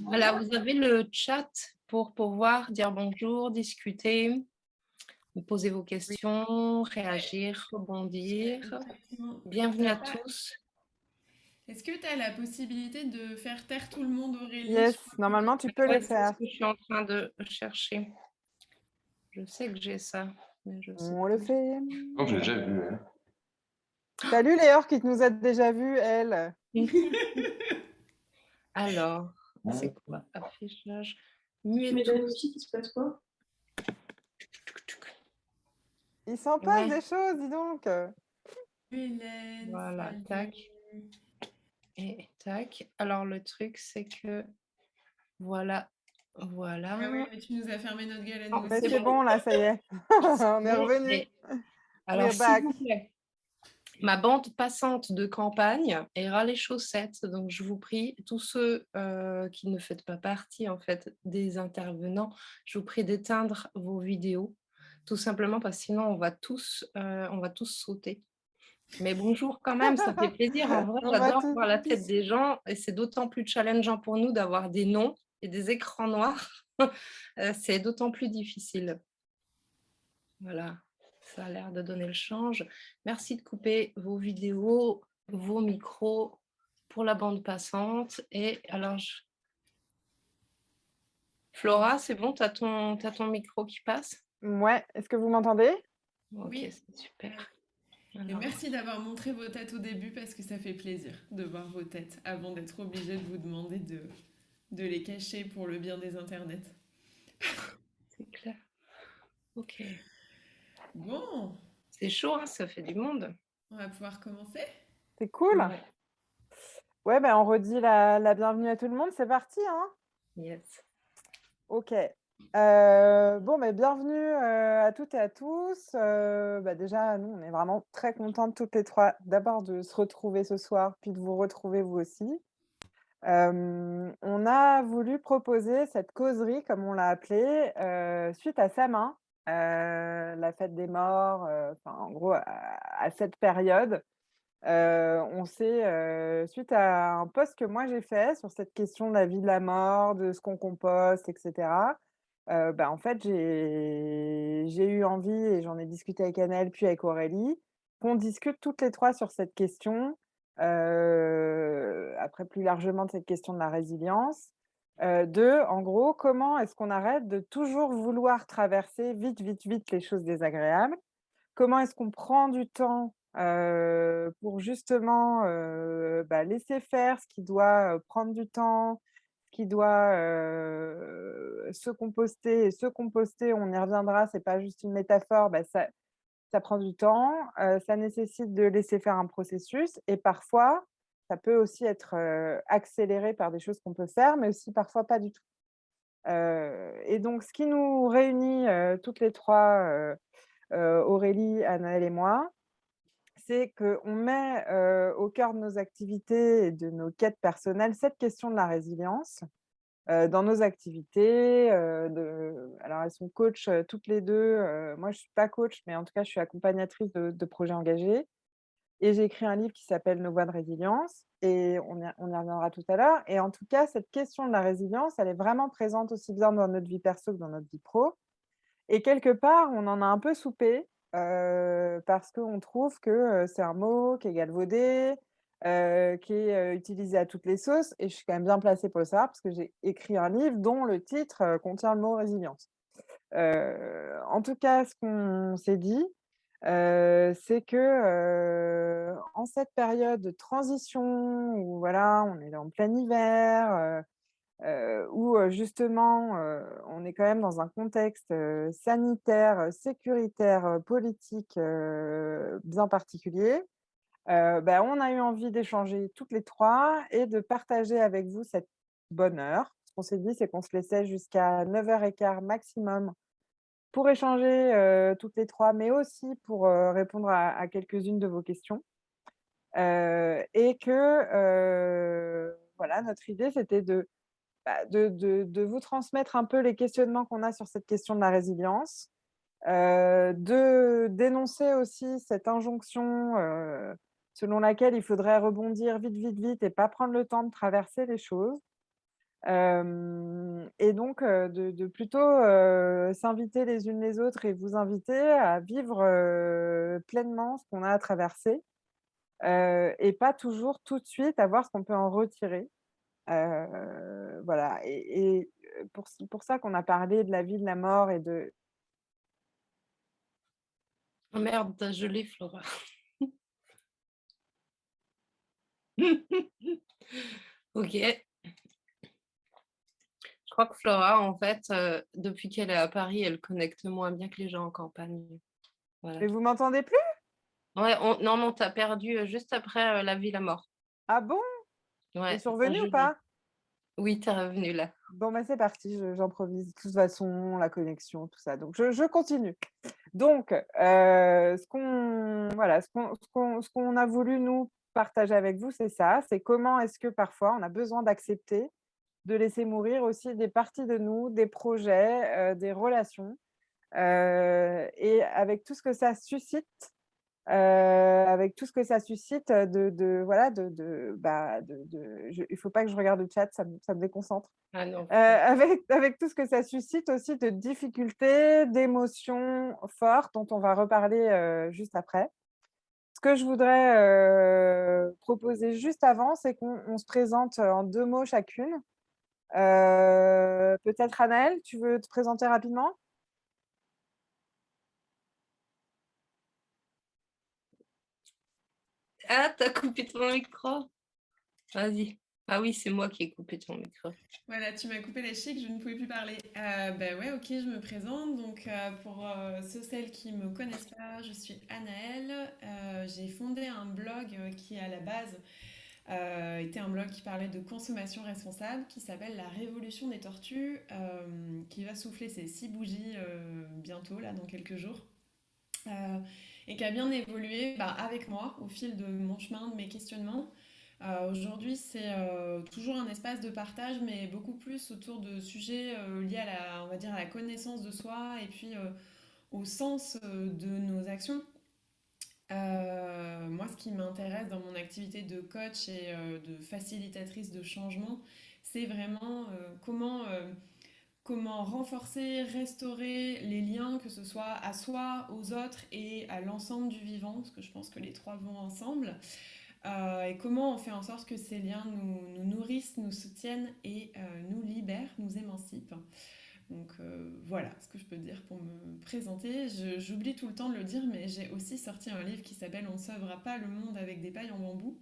Voilà, vous avez le chat pour pouvoir dire bonjour, discuter, poser vos Oui, questions, réagir, rebondir. effectivement. Bienvenue à tous. Est-ce que tu as la possibilité de faire taire tout le monde, Aurélie? Yes, normalement, tu peux Ouais, le c'est ce faire. que je suis en train de chercher. Je sais que j'ai ça, mais je sais On le plus. fait. Non, j'ai déjà vu, hein. Salut Léor qui nous a déjà vu, elle. Alors, c'est Bon. quoi? Affichage. Tu Muet mets la tous. musique, il se passe quoi? Il s'en passe Ouais, des choses, dis donc. Hélène, voilà, salut. tac et tac. Alors, le truc, c'est que voilà, voilà. Ah oui, mais tu nous as fermé notre gueule à nous Non, Mais aussi. c'est c'est bon. bon, là, ça y est. On est Bon, revenu. mais alors, We're s'il back. vous plaît, ma bande passante de campagne est ras les chaussettes. Donc, je vous prie, tous ceux qui ne faites pas partie en fait des intervenants, je vous prie d'éteindre vos vidéos, tout simplement parce que sinon on va tous sauter. Mais bonjour quand même, ça fait plaisir. En vrai, On va j'adore tous. voir la tête des gens et c'est d'autant plus challengeant pour nous d'avoir des noms et des écrans noirs. C'est d'autant plus difficile. Voilà, ça a l'air de donner le change. Merci de couper vos vidéos, vos micros pour la bande passante. Et alors, Flora, c'est bon, t'as ton micro qui passe? Ouais, est-ce que vous m'entendez? Ok, Oui. c'est super. Et Alors, merci d'avoir montré vos têtes au début parce que ça fait plaisir de voir vos têtes avant d'être obligé de vous demander de les cacher pour le bien des internets. c'est clair. Ok. Bon, C'est chaud, hein, ça fait du monde. on va pouvoir commencer. C'est cool. Ouais. Ouais, ben on redit la bienvenue à tout le monde. C'est parti, hein? Yes. Ok. Bon, mais bienvenue à toutes et à tous. Déjà, nous, on est vraiment très contentes toutes les trois, d'abord de se retrouver ce soir, puis de vous retrouver vous aussi. On a voulu proposer cette causerie, comme on l'a appelée, suite à Samin, la fête des morts, enfin, en gros, à cette période. On s'est, suite à un post que moi j'ai fait sur cette question de la vie, de la mort, de ce qu'on composte, et cetera, en fait, j'ai eu envie et j'en ai discuté avec Annelle, puis avec Aurélie, qu'on discute toutes les 3 sur cette question, après plus largement de cette question de la résilience, en gros, comment est-ce qu'on arrête de toujours vouloir traverser vite, vite, vite les choses désagréables? Comment est-ce qu'on prend du temps, pour justement, laisser faire ce qui doit, prendre du temps, ce qui doit, se composter et se composter, on y reviendra, c'est pas juste une métaphore, ça prend du temps, ça nécessite de laisser faire un processus et parfois, ça peut aussi être, accéléré par des choses qu'on peut faire, mais aussi parfois pas du tout. Et donc ce qui nous réunit, toutes les 3, Aurélie, Anaëlle et moi, c'est qu'on met, au cœur de nos activités et de nos quêtes personnelles cette question de la résilience, dans nos activités, alors elles sont coach, toutes les 2. Moi je suis pas coach, mais en tout cas je suis accompagnatrice de projets engagés et j'ai écrit un livre qui s'appelle «Nos voies de résilience» et on y reviendra tout à l'heure et en tout cas cette question de la résilience, elle est vraiment présente aussi bien dans notre vie perso que dans notre vie pro et quelque part, on en a un peu soupé, parce qu'on trouve que, c'est un mot qui est galvaudé, qui est, utilisé à toutes les sauces et je suis quand même bien placée pour le savoir parce que j'ai écrit un livre dont le titre, contient le mot résilience. En tout cas, ce qu'on s'est dit, c'est que, en cette période de transition où voilà, on est en plein hiver, où, justement, on est quand même dans un contexte, sanitaire, sécuritaire, politique, bien particulier. On a eu envie d'échanger toutes les 3 et de partager avec vous cette bonne heure. Ce qu'on s'est dit, c'est qu'on se laissait jusqu'à 9h15 maximum pour échanger, toutes les 3, mais aussi pour, répondre à quelques-unes de vos questions. Et que, voilà, notre idée, c'était de vous transmettre un peu les questionnements qu'on a sur cette question de la résilience, de dénoncer aussi cette injonction, selon laquelle il faudrait rebondir vite, vite, vite et pas prendre le temps de traverser les choses. Et donc de plutôt, s'inviter les unes les autres et vous inviter à vivre, pleinement ce qu'on a à traverser, et pas toujours tout de suite à voir ce qu'on peut en retirer. Voilà et pour ça qu'on a parlé de la vie, de la mort et de Oh merde, tu gelé, Flora. OK. Je crois que Flora, en fait, depuis qu'elle est à Paris, elle connecte moins bien que les gens en campagne. Voilà. mais vous m'entendez plus? Ouais, on non, mais on t'a perdu, juste après, la vie, la mort. Ah bon? Ouais, Ils sont tu revenus ou gelé. pas? Oui, tu revenu là. Bon, bah, c'est parti, j'improvise. De toute façon, la connexion, tout ça, donc je continue. Donc, ce qu'on voilà, ce qu'on a voulu nous partager avec vous, c'est ça, c'est comment est-ce que parfois on a besoin d'accepter de laisser mourir aussi des parties de nous, des projets, des relations, et avec tout ce que ça suscite, avec tout ce que ça suscite, de voilà, il faut pas que je regarde le chat, ça me déconcentre. Ah non, Avec tout ce que ça suscite aussi de difficultés, d'émotions fortes dont on va reparler, juste après. Ce que je voudrais, proposer juste avant, c'est qu'on se présente, en 2 mots chacune. Peut-être Anaëlle, tu veux te présenter rapidement? ah, tu coupé ton micro? Vas-y. Ah oui, c'est moi qui ai coupé ton micro. Voilà, tu m'as coupé les chics, je ne pouvais plus parler. Bah ouais, ok, je me présente. Donc, pour ceux, celles qui me connaissent pas, je suis Anaëlle. J'ai fondé un blog qui, à la base, était un blog qui parlait de consommation responsable, qui s'appelle La Révolution des Tortues, qui va souffler ses 6 bougies bientôt, là, dans quelques jours. Euh, et qui a bien évolué bah, avec moi au fil de mon chemin, de mes questionnements. Aujourd'hui, c'est toujours un espace de partage, mais beaucoup plus autour de sujets liés à on va dire, à la connaissance de soi et puis au sens de nos actions. Moi, ce qui m'intéresse dans mon activité de coach et de facilitatrice de changement, c'est vraiment comment renforcer, restaurer les liens, que ce soit à soi, aux autres et à l'ensemble du vivant, parce que je pense que les trois vont ensemble. Et comment on fait en sorte que ces liens nous nourrissent, nous soutiennent et nous libèrent, nous émancipent. Donc voilà ce que je peux dire pour me présenter. J'oublie tout le temps de le dire, mais j'ai aussi sorti un livre qui s'appelle On ne sauvera pas le monde avec des pailles en bambou.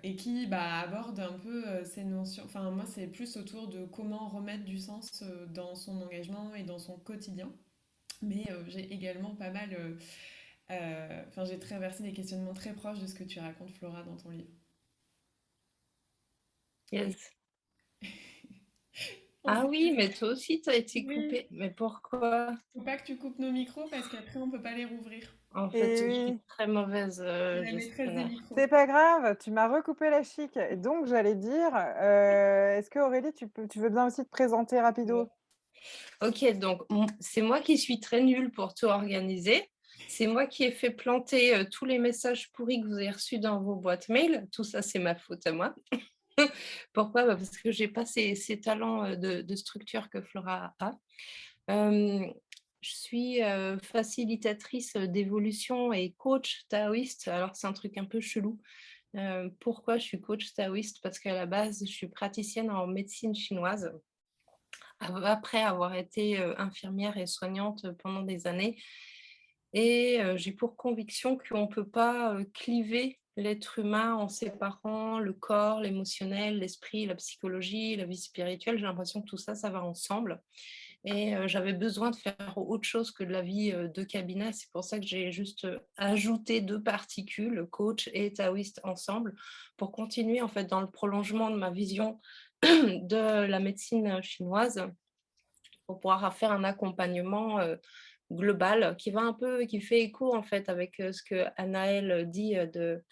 Et qui bah, aborde un peu ces notions. Enfin, moi, c'est plus autour de comment remettre du sens dans son engagement et dans son quotidien. Mais j'ai également pas mal. Enfin, j'ai traversé des questionnements très proches de ce que tu racontes, Flora, dans ton livre. Yes. On Ah sait oui, mais toi aussi, tu as été oui, coupé. Mais pourquoi? faut pas que tu coupes nos micros parce qu'après on peut pas les rouvrir. En fait, Et je suis oui, très mauvaise C'est la maîtresse des gestionnaire. micros. c'est pas grave, tu m'as recoupé la chic et donc j'allais dire, est-ce que Aurélie, tu veux bien aussi te présenter rapido? Ok, donc c'est moi qui suis très nulle pour tout organiser. C'est moi qui ai fait planter tous les messages pourris que vous avez reçus dans vos boîtes mail. Tout ça, c'est ma faute à moi. Pourquoi? Bah, parce que j'ai pas ces talents de structure que Flora a. Euh, je suis facilitatrice d'évolution et coach taoïste. Alors, c'est un truc un peu chelou. Pourquoi je suis coach taoïste? Parce qu'à la base, je suis praticienne en médecine chinoise. Après avoir été infirmière et soignante pendant des années. Et j'ai pour conviction qu'on ne peut pas cliver l'être humain en séparant le corps, l'émotionnel, l'esprit, la psychologie, la vie spirituelle. J'ai l'impression que tout ça, ça va ensemble. Et j'avais besoin de faire autre chose que de la vie de cabinet. C'est pour ça que j'ai juste ajouté 2 particules, coach et taoïste ensemble, pour continuer en fait dans le prolongement de ma vision de la médecine chinoise, pour pouvoir faire un accompagnement global qui fait écho en fait avec ce que Anaëlle dit de,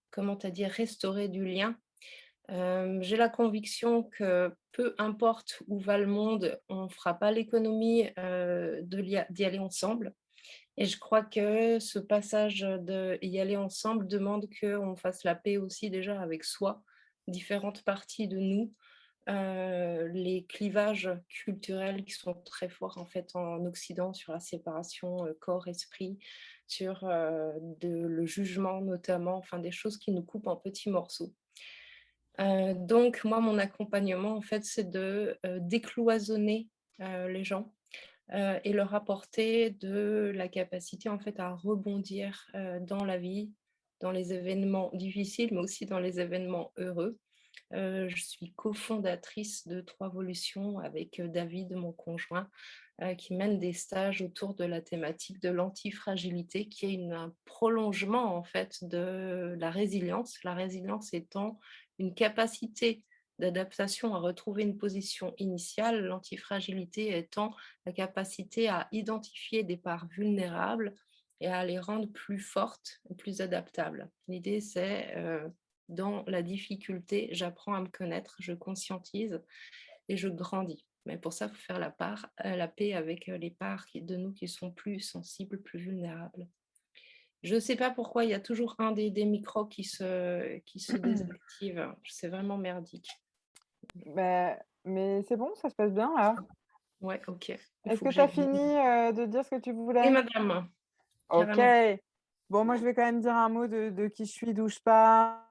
comment tu as dit, restaurer du lien. J'ai la conviction que peu importe où va le monde, on ne fera pas l'économie d'y aller ensemble. Et je crois que ce passage d'y aller ensemble demande qu'on fasse la paix aussi déjà avec soi, différentes parties de nous, les clivages culturels qui sont très forts en fait en Occident sur la séparation corps-esprit, sur le jugement notamment, enfin des choses qui nous coupent en petits morceaux. Donc moi, mon accompagnement en fait, c'est de décloisonner les gens et leur apporter de la capacité en fait à rebondir dans la vie, dans les événements difficiles, mais aussi dans les événements heureux. Je suis cofondatrice de Trois Volutions avec David, mon conjoint, qui mène des stages autour de la thématique de l'antifragilité, qui est un prolongement en fait de la résilience. La résilience étant une capacité d'adaptation à retrouver une position initiale, l'antifragilité étant la capacité à identifier des parts vulnérables et à les rendre plus fortes et plus adaptables. L'idée, c'est dans la difficulté, j'apprends à me connaître, je conscientise et je grandis. Mais pour ça, il faut faire la paix avec les parts de nous qui sont plus sensibles, plus vulnérables. Je ne sais pas pourquoi il y a toujours un des micros qui se désactive. C'est vraiment merdique. Mais c'est bon, ça se passe bien là. Ouais, ok. Il Est-ce faut que que tu as j'aille. fini de dire ce que tu Oui, voulais? madame, Ok. carrément. Bon, moi, je vais quand même dire un mot de qui je suis, d'où je pars.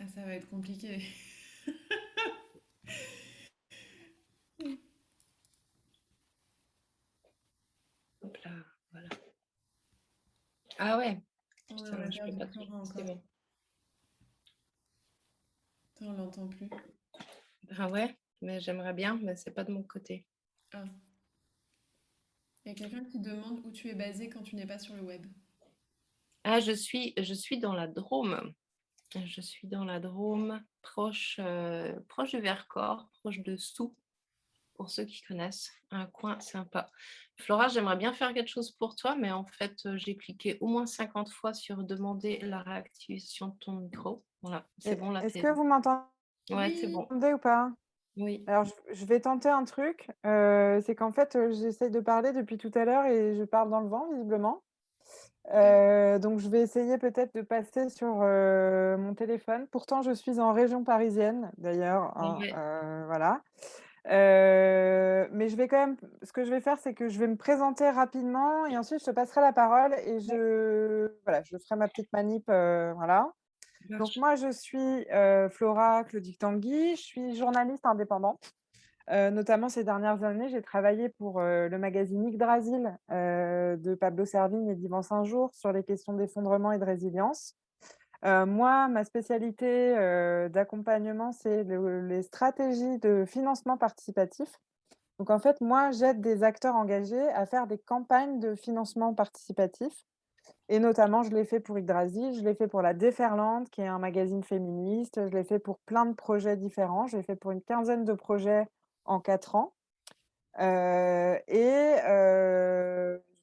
Ah, ça va être compliqué. Hop là, voilà. Ah ouais, Ouais, on putain, a je peux perdu pas Flora cliquer, c'est encore. bon. Attends, on l'entend plus. Ah ouais, mais j'aimerais bien, mais c'est pas de mon côté. Ah, il y a quelqu'un qui demande où tu es basé quand tu n'es pas sur le web. Ah, je suis dans la Drôme. Je suis dans la Drôme, proche du Vercors, proche de Soux, pour ceux qui connaissent. Un coin sympa. Flora, j'aimerais bien faire quelque chose pour toi, mais en fait, j'ai cliqué au moins 50 fois sur demander la réactivation de ton micro. Voilà, c'est bon, là, Est-ce que vous m'entendez Ouais, c'est Oui, bon. ou pas? Oui. Alors, je vais tenter un truc. C'est qu'en fait, j'essaie de parler depuis tout à l'heure et je parle dans le vent, visiblement. Donc, je vais essayer peut-être de passer sur mon téléphone. Pourtant, je suis en région parisienne, d'ailleurs, hein, Ouais. voilà. Mais je vais quand même, ce que je vais faire, c'est que je vais me présenter rapidement et ensuite je te passerai la parole et voilà, je ferai ma petite manip, voilà. Ça Donc marche. moi, je suis Flora Claudic Tanguy, je suis journaliste indépendante. Notamment ces dernières années, j'ai travaillé pour le magazine Yggdrasil de Pablo Servigne et d'Yvan Saint-Jour sur les questions d'effondrement et de résilience. Moi, ma spécialité d'accompagnement, c'est les stratégies de financement participatif. Donc, en fait, moi, j'aide des acteurs engagés à faire des campagnes de financement participatif. Et notamment, je l'ai fait pour Yggdrasil, je l'ai fait pour La Déferlante, qui est un magazine féministe. Je l'ai fait pour plein de projets différents. Je l'ai fait pour une quinzaine de projets en 4 ans. Je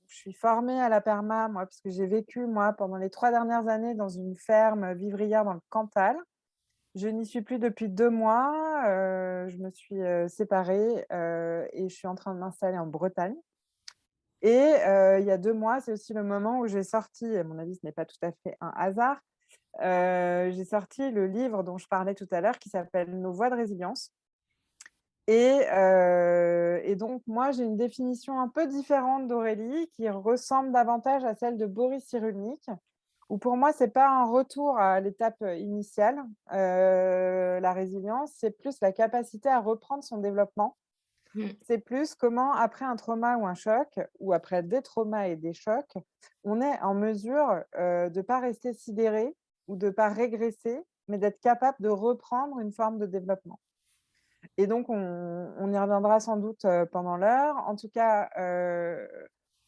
suis formée à la perma, moi, parce que j'ai vécu, moi, pendant les 3 dernières années dans une ferme vivrière dans le Cantal. Je n'y suis plus depuis 2 mois, je me suis, séparée, et je suis en train de m'installer en Bretagne et il y a 2 mois, c'est aussi le moment où j'ai sorti, à mon avis, ce n'est pas tout à fait un hasard, j'ai sorti le livre dont je parlais tout à l'heure qui s'appelle «Nos voies de résilience». Et donc moi, j'ai une définition un peu différente d'Aurélie, qui ressemble davantage à celle de Boris Cyrulnik, où pour moi, c'est pas un retour à l'étape initiale, la résilience, c'est plus la capacité à reprendre son développement. Mm. C'est plus comment, après un trauma ou un choc, ou après des traumas et des chocs, on est en mesure de ne pas rester sidéré ou de ne pas régresser, mais d'être capable de reprendre une forme de développement. Et donc, on y reviendra sans doute pendant l'heure. En tout cas,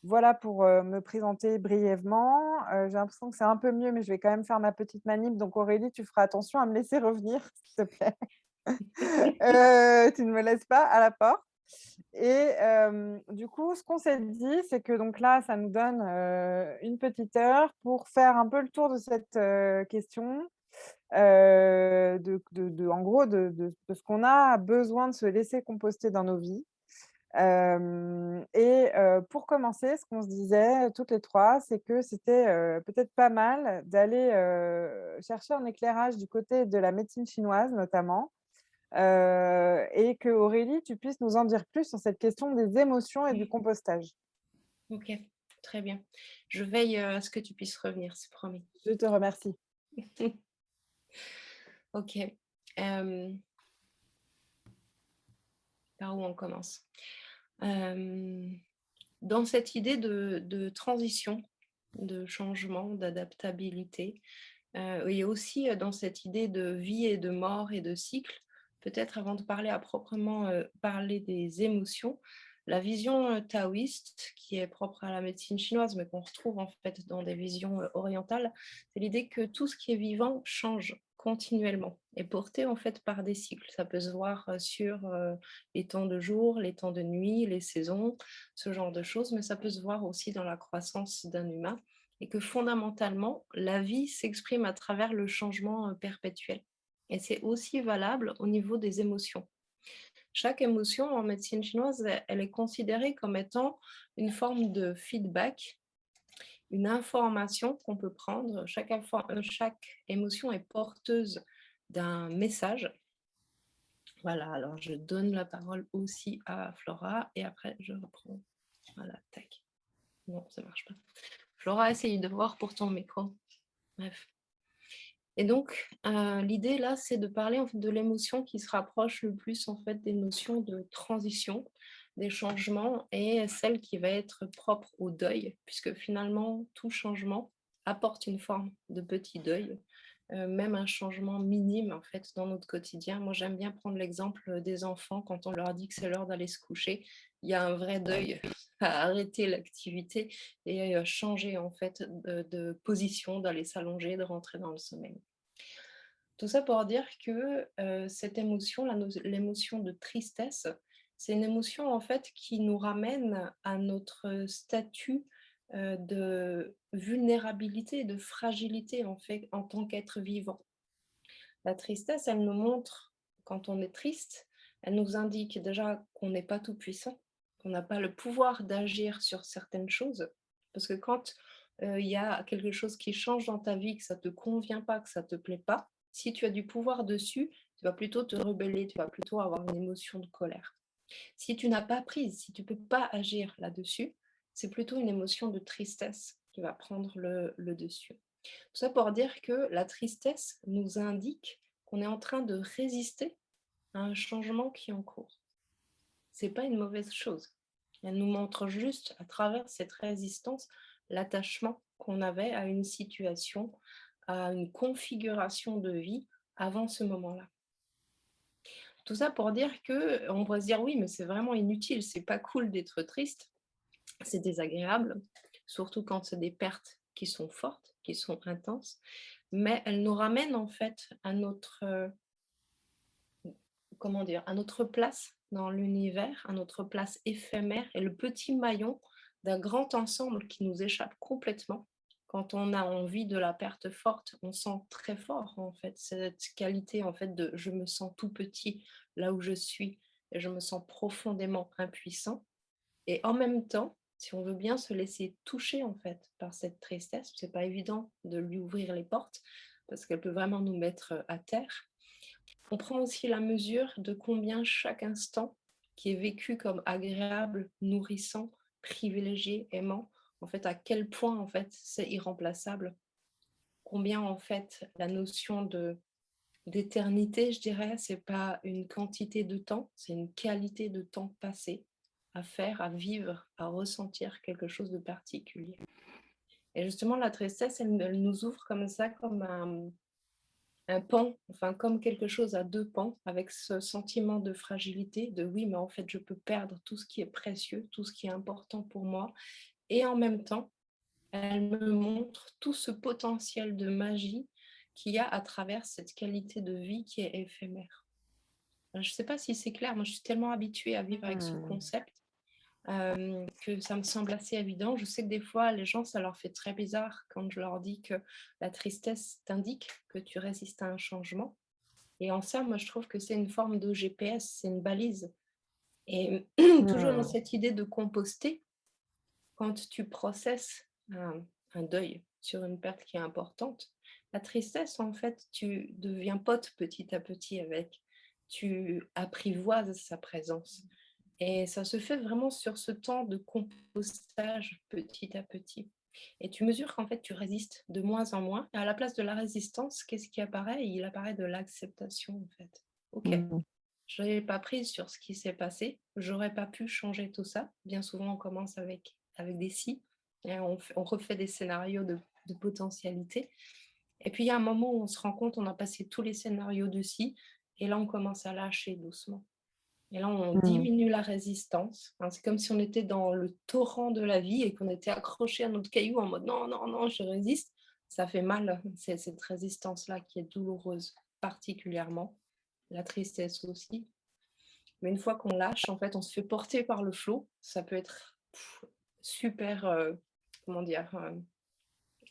voilà pour me présenter brièvement. J'ai l'impression que c'est un peu mieux, mais je vais quand même faire ma petite manip. Donc, Aurélie, tu feras attention à me laisser revenir, s'il te plaît. Tu ne me laisses pas à la porte. Et du coup, ce qu'on s'est dit, c'est que donc là, ça nous donne une petite heure pour faire un peu le tour de cette question, en gros, de ce qu'on a besoin de se laisser composter dans nos vies. Pour commencer, ce qu'on se disait toutes les 3, c'est que c'était, peut-être pas mal d'aller, chercher un éclairage du côté de la médecine chinoise notamment, et que Aurélie, tu puisses nous en dire plus sur cette question des émotions et du compostage. Ok, très bien. Je veille à ce que tu puisses revenir, c'est promis. Je te remercie. Ok. Euh, Par où on commence? Dans cette idée de transition, de changement, d'adaptabilité, et aussi dans cette idée de vie et de mort et de cycle, peut-être avant de parler à proprement parler des émotions, la vision taoïste, qui est propre à la médecine chinoise, mais qu'on retrouve en fait dans des visions orientales, c'est l'idée que tout ce qui est vivant change continuellement et porté en fait par des cycles. Ça peut se voir sur les temps de jour, les temps de nuit, les saisons, ce genre de choses, mais ça peut se voir aussi dans la croissance d'un humain et que fondamentalement, la vie s'exprime à travers le changement perpétuel. Et c'est aussi valable au niveau des émotions. Chaque émotion en médecine chinoise, elle est considérée comme étant une forme de feedback, une information qu'on peut prendre. Chaque émotion est porteuse d'un message. Voilà, alors je donne la parole aussi à Flora et après je reprends. Voilà, tac. Non, ça marche pas. Flora, essaye de voir pour ton micro. Bref. Et donc, l'idée là, c'est de parler en fait, de l'émotion qui se rapproche le plus en fait, des notions de transition, des changements et celle qui va être propre au deuil, puisque finalement, tout changement apporte une forme de petit deuil, même un changement minime en fait dans notre quotidien. Moi, j'aime bien prendre l'exemple des enfants quand on leur dit que c'est l'heure d'aller se coucher. Il y a un vrai deuil à arrêter l'activité et changer en fait de position, d'aller s'allonger, de rentrer dans le sommeil. Tout ça pour dire que cette émotion, l'émotion de tristesse, c'est une émotion en fait qui nous ramène à notre statut de vulnérabilité, de fragilité en fait en tant qu'être vivant. La tristesse, elle nous montre quand on est triste, elle nous indique déjà qu'on n'est pas tout puissant, qu'on n'a pas le pouvoir d'agir sur certaines choses, parce que quand il y a quelque chose qui change dans ta vie, que ça te convient pas, que ça te plaît pas, si tu as du pouvoir dessus, tu vas plutôt te rebeller, tu vas plutôt avoir une émotion de colère. Si tu n'as pas prise, si tu peux pas agir là-dessus, c'est plutôt une émotion de tristesse qui va prendre le dessus. Tout ça pour dire que la tristesse nous indique qu'on est en train de résister à un changement qui est en cours. C'est pas une mauvaise chose. Elle nous montre juste à travers cette résistance l'attachement qu'on avait à une situation, à une configuration de vie avant ce moment-là. Tout ça pour dire que on pourrait se dire oui, mais c'est vraiment inutile, c'est pas cool d'être triste, c'est désagréable, surtout quand c'est des pertes qui sont fortes, qui sont intenses, mais elles nous ramènent en fait à notre comment dire, à notre place dans l'univers, à notre place éphémère et le petit maillon d'un grand ensemble qui nous échappe complètement. Quand on a envie de la perte forte, on sent très fort en fait cette qualité en fait de je me sens tout petit là où je suis et je me sens profondément impuissant. Et en même temps, si on veut bien se laisser toucher en fait par cette tristesse, c'est pas évident de lui ouvrir les portes parce qu'elle peut vraiment nous mettre à terre. On prend aussi la mesure de combien chaque instant qui est vécu comme agréable, nourrissant, privilégié, aimant, en fait, à quel point en fait c'est irremplaçable. Combien en fait la notion de d'éternité, je dirais, c'est pas une quantité de temps, c'est une qualité de temps passé à faire, à vivre, à ressentir quelque chose de particulier. Et justement, la tristesse, elle nous ouvre comme ça, comme un pan, enfin comme quelque chose à deux pans, avec ce sentiment de fragilité, de oui, mais en fait, je peux perdre tout ce qui est précieux, tout ce qui est important pour moi. Et en même temps, elle me montre tout ce potentiel de magie qu'il y a à travers cette qualité de vie qui est éphémère. Je ne sais pas si c'est clair, moi je suis tellement habituée à vivre avec ce Mmh. concept que ça me semble assez évident. Je sais que des fois, les gens, ça leur fait très bizarre quand je leur dis que la tristesse t'indique que tu résistes à un changement. Et en ça, moi, je trouve que c'est une forme de GPS, c'est une balise Et toujours dans Mmh. cette idée de composter, quand tu processes un deuil sur une perte qui est importante, la tristesse, en fait, tu deviens pote petit à petit avec. Tu apprivoises sa présence. Et ça se fait vraiment sur ce temps de compostage petit à petit. Et tu mesures qu'en fait, tu résistes de moins en moins. Et à la place de la résistance, qu'est-ce qui apparaît? Il apparaît de l'acceptation, en fait. OK, Mmh. je n'avais pas prise sur ce qui s'est passé. J'aurais pas pu changer tout ça. Bien souvent, on commence avec des si et on refait des scénarios de potentialité. Et puis, il y a un moment où on se rend compte, on a passé tous les scénarios de si, et là, on commence à lâcher doucement. Et là, on Mmh. diminue la résistance. Hein, c'est comme si on était dans le torrent de la vie et qu'on était accroché à notre caillou en mode non, non, non, je résiste. Ça fait mal. C'est cette résistance-là qui est douloureuse, particulièrement. La tristesse aussi. Mais une fois qu'on lâche, en fait, on se fait porter par le flot. Ça peut être super, comment dire,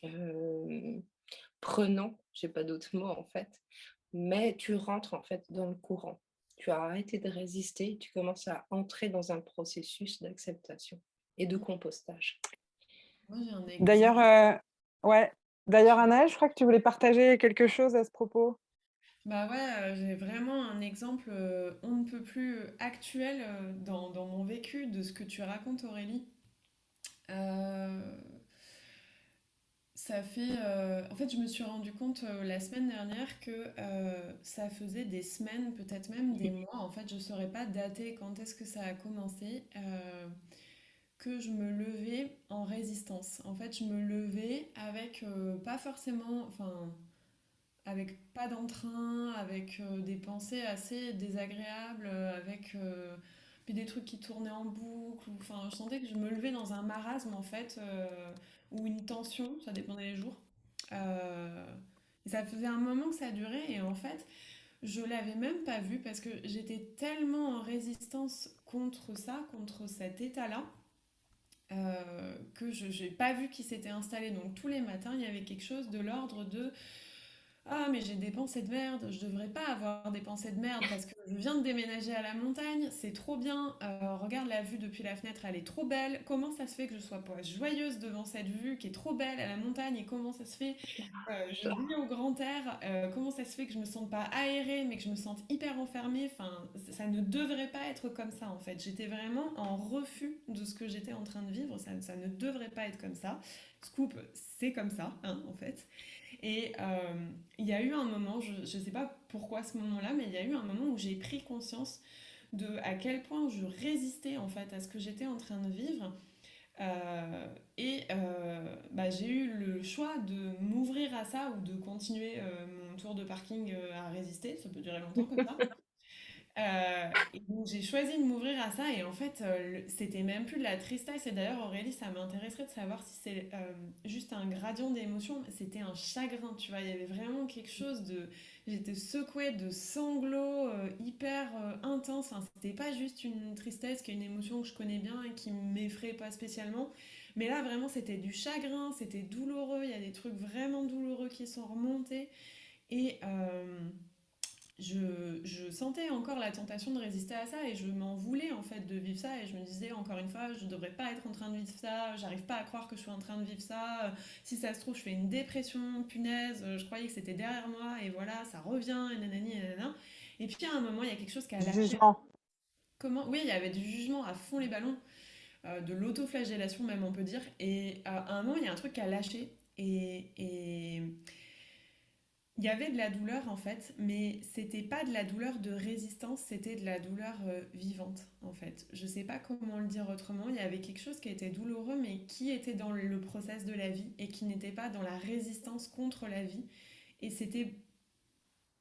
euh, prenant. J'ai pas d'autres mots en fait. Mais tu rentres en fait dans le courant. Tu as arrêté de résister, tu commences à entrer dans un processus d'acceptation et de compostage. Moi, j'ai un D'ailleurs, exemple. ouais, d'ailleurs, Anaëlle, je crois que tu voulais partager quelque chose à ce propos? Bah ouais, j'ai vraiment un exemple on ne peut plus actuel dans mon vécu de ce que tu racontes, Aurélie. Euh, Ça fait, en fait, je me suis rendu compte la semaine dernière que ça faisait des semaines, peut-être même des mois. En fait, je ne saurais pas dater quand est-ce que ça a commencé, que je me levais en résistance. En fait, je me levais avec pas forcément, enfin, avec pas d'entrain, avec des pensées assez désagréables, avec puis des trucs qui tournaient en boucle. Enfin, je sentais que je me levais dans un marasme en fait, ou une tension, ça dépendait des jours. Euh, et ça faisait un moment que ça durait et en fait, je l'avais même pas vu parce que j'étais tellement en résistance contre ça, contre cet état-là. Que je n'ai pas vu qui s'était installé. Donc tous les matins, il y avait quelque chose de l'ordre de ah, mais j'ai des pensées de merde, je devrais pas avoir des pensées de merde parce que je viens de déménager à la montagne, c'est trop bien, regarde la vue depuis la fenêtre, elle est trop belle. Comment ça se fait que je sois pas joyeuse devant cette vue qui est trop belle à la montagne et comment ça se fait, je vis au grand air, comment ça se fait que je me sente pas aérée mais que je me sente hyper enfermée, enfin, ça ne devrait pas être comme ça en fait. J'étais vraiment en refus de ce que j'étais en train de vivre, ça ne devrait pas être comme ça. Scoop, c'est comme ça, hein, en fait. Et il y a eu un moment, je ne sais pas pourquoi ce moment-là, mais il y a eu un moment où j'ai pris conscience de à quel point je résistais en fait à ce que j'étais en train de vivre. Bah, j'ai eu le choix de m'ouvrir à ça ou de continuer mon tour de parking à résister. Ça peut durer longtemps comme ça. Et donc j'ai choisi de m'ouvrir à ça et en fait c'était même plus de la tristesse et d'ailleurs Aurélie ça m'intéresserait de savoir si c'est juste un gradient d'émotions, c'était un chagrin, tu vois, il y avait vraiment quelque chose de, j'étais secouée de sanglots hyper intenses, enfin, c'était pas juste une tristesse qui est une émotion que je connais bien et qui m'effraie pas spécialement, mais là vraiment c'était du chagrin, c'était douloureux, il y a des trucs vraiment douloureux qui sont remontés et je sentais encore la tentation de résister à ça et je m'en voulais en fait de vivre ça et je me disais encore une fois je devrais pas être en train de vivre ça, j'arrive pas à croire que je suis en train de vivre ça, si ça se trouve je fais une dépression, punaise, je croyais que c'était derrière moi et voilà ça revient et nanani et nanana. Et puis à un moment il y a quelque chose qui a lâché. Jugement. Comment? Oui, il y avait du jugement à fond les ballons, de l'autoflagellation même on peut dire et à un moment il y a un truc qui a lâché et il y avait de la douleur en fait, mais c'était pas de la douleur de résistance, c'était de la douleur vivante en fait. Je sais pas comment le dire autrement, il y avait quelque chose qui était douloureux mais qui était dans le process de la vie et qui n'était pas dans la résistance contre la vie. Et c'était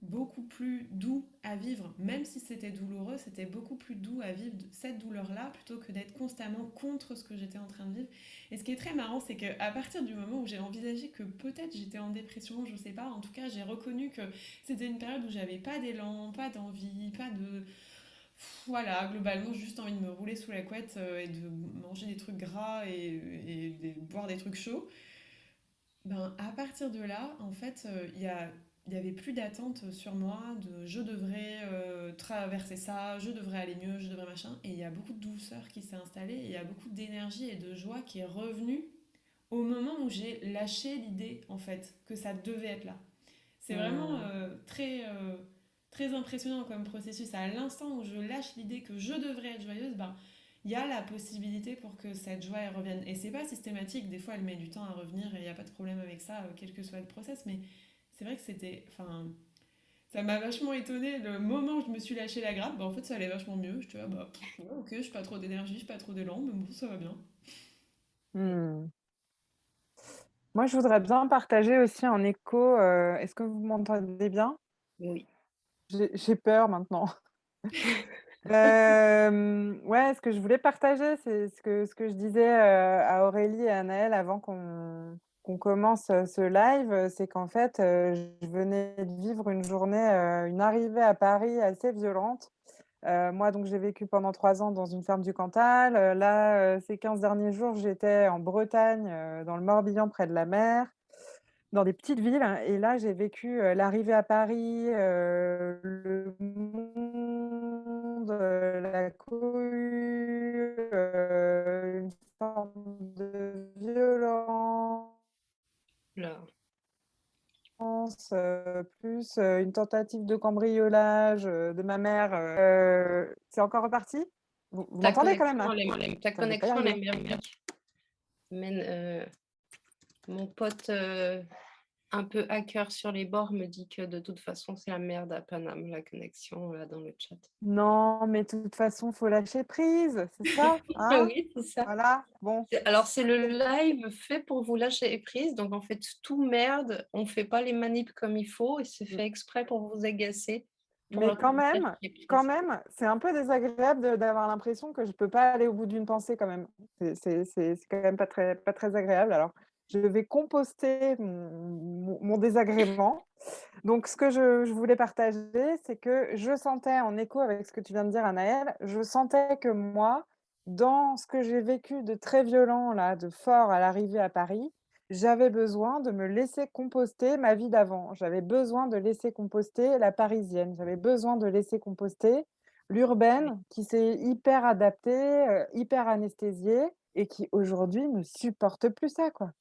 beaucoup plus doux à vivre, même si c'était douloureux, c'était beaucoup plus doux à vivre cette douleur-là plutôt que d'être constamment contre ce que j'étais en train de vivre. Et ce qui est très marrant, c'est qu'à partir du moment où j'ai envisagé que peut-être j'étais en dépression, je sais pas, en tout cas j'ai reconnu que c'était une période où j'avais pas d'élan, pas d'envie, pas de... Voilà, globalement juste envie de me rouler sous la couette et de manger des trucs gras et boire des trucs chauds. Ben, à partir de là, en fait, il y a il y avait plus d'attente sur moi de je devrais traverser ça, je devrais aller mieux, je devrais machin. Et il y a beaucoup de douceur qui s'est installée, et il y a beaucoup d'énergie et de joie qui est revenue au moment où j'ai lâché l'idée, en fait, que ça devait être là. C'est vraiment Mmh. très impressionnant comme processus. À l'instant où je lâche l'idée que je devrais être joyeuse, ben, il y a la possibilité pour que cette joie elle revienne. Et c'est pas systématique, des fois elle met du temps à revenir et il n'y a pas de problème avec ça, quel que soit le process, mais c'est vrai que enfin, ça m'a vachement étonnée. Le moment où je me suis lâché la grappe, ben, en fait ça allait vachement mieux. Je te dis, ah bah, ouais, ok, je suis pas trop d'énergie, je suis pas trop d'élan, mais bon, ça va bien. Mmh. Moi, je voudrais bien partager aussi en écho, est-ce que vous m'entendez bien? Oui. J'ai peur maintenant. Ouais, ce que je voulais partager, c'est ce que je disais, à Aurélie et à Naël avant qu'on commence, ce live, c'est qu'en fait, je venais de vivre une journée, une arrivée à Paris assez violente. Moi, donc j'ai vécu pendant 3 ans dans une ferme du Cantal. Là, ces 15 derniers jours, j'étais en Bretagne, dans le Morbihan près de la mer. Dans des petites villes, hein, et là, j'ai vécu, l'arrivée à Paris, le monde, la cohue, une forme de violence, Là. plus, une tentative de cambriolage, de ma mère, c'est encore reparti? Vous Ta m'entendez quand même, connexion, là? ta Putain, je vais pas y connexion, elle arriver. est merdique. Men, mon pote un peu hacker sur les bords me dit que de toute façon, c'est la merde à Paname, la connexion là dans le chat. Non, mais de toute façon, faut lâcher prise, c'est ça, hein? Oui, c'est ça. Voilà, bon. Alors, c'est le live fait pour vous lâcher prise. Donc, en fait, tout merde. On ne fait pas les manips comme il faut et c'est fait exprès pour vous agacer, pour Mais que vous lâchiez quand prise. même, c'est un peu désagréable d'avoir l'impression que je peux pas aller au bout d'une pensée quand même. C'est quand même pas très agréable. Alors, je vais composter mon désagrément. Donc, ce que je voulais partager, c'est que je sentais, en écho avec ce que tu viens de dire, Anaëlle, je sentais que moi, dans ce que j'ai vécu de très violent, là, de fort à l'arrivée à Paris, j'avais besoin de me laisser composter ma vie d'avant. J'avais besoin de laisser composter la parisienne. J'avais besoin de laisser composter Oui. l'urbaine qui s'est hyper adaptée, hyper anesthésiée et qui aujourd'hui ne supporte plus ça, quoi.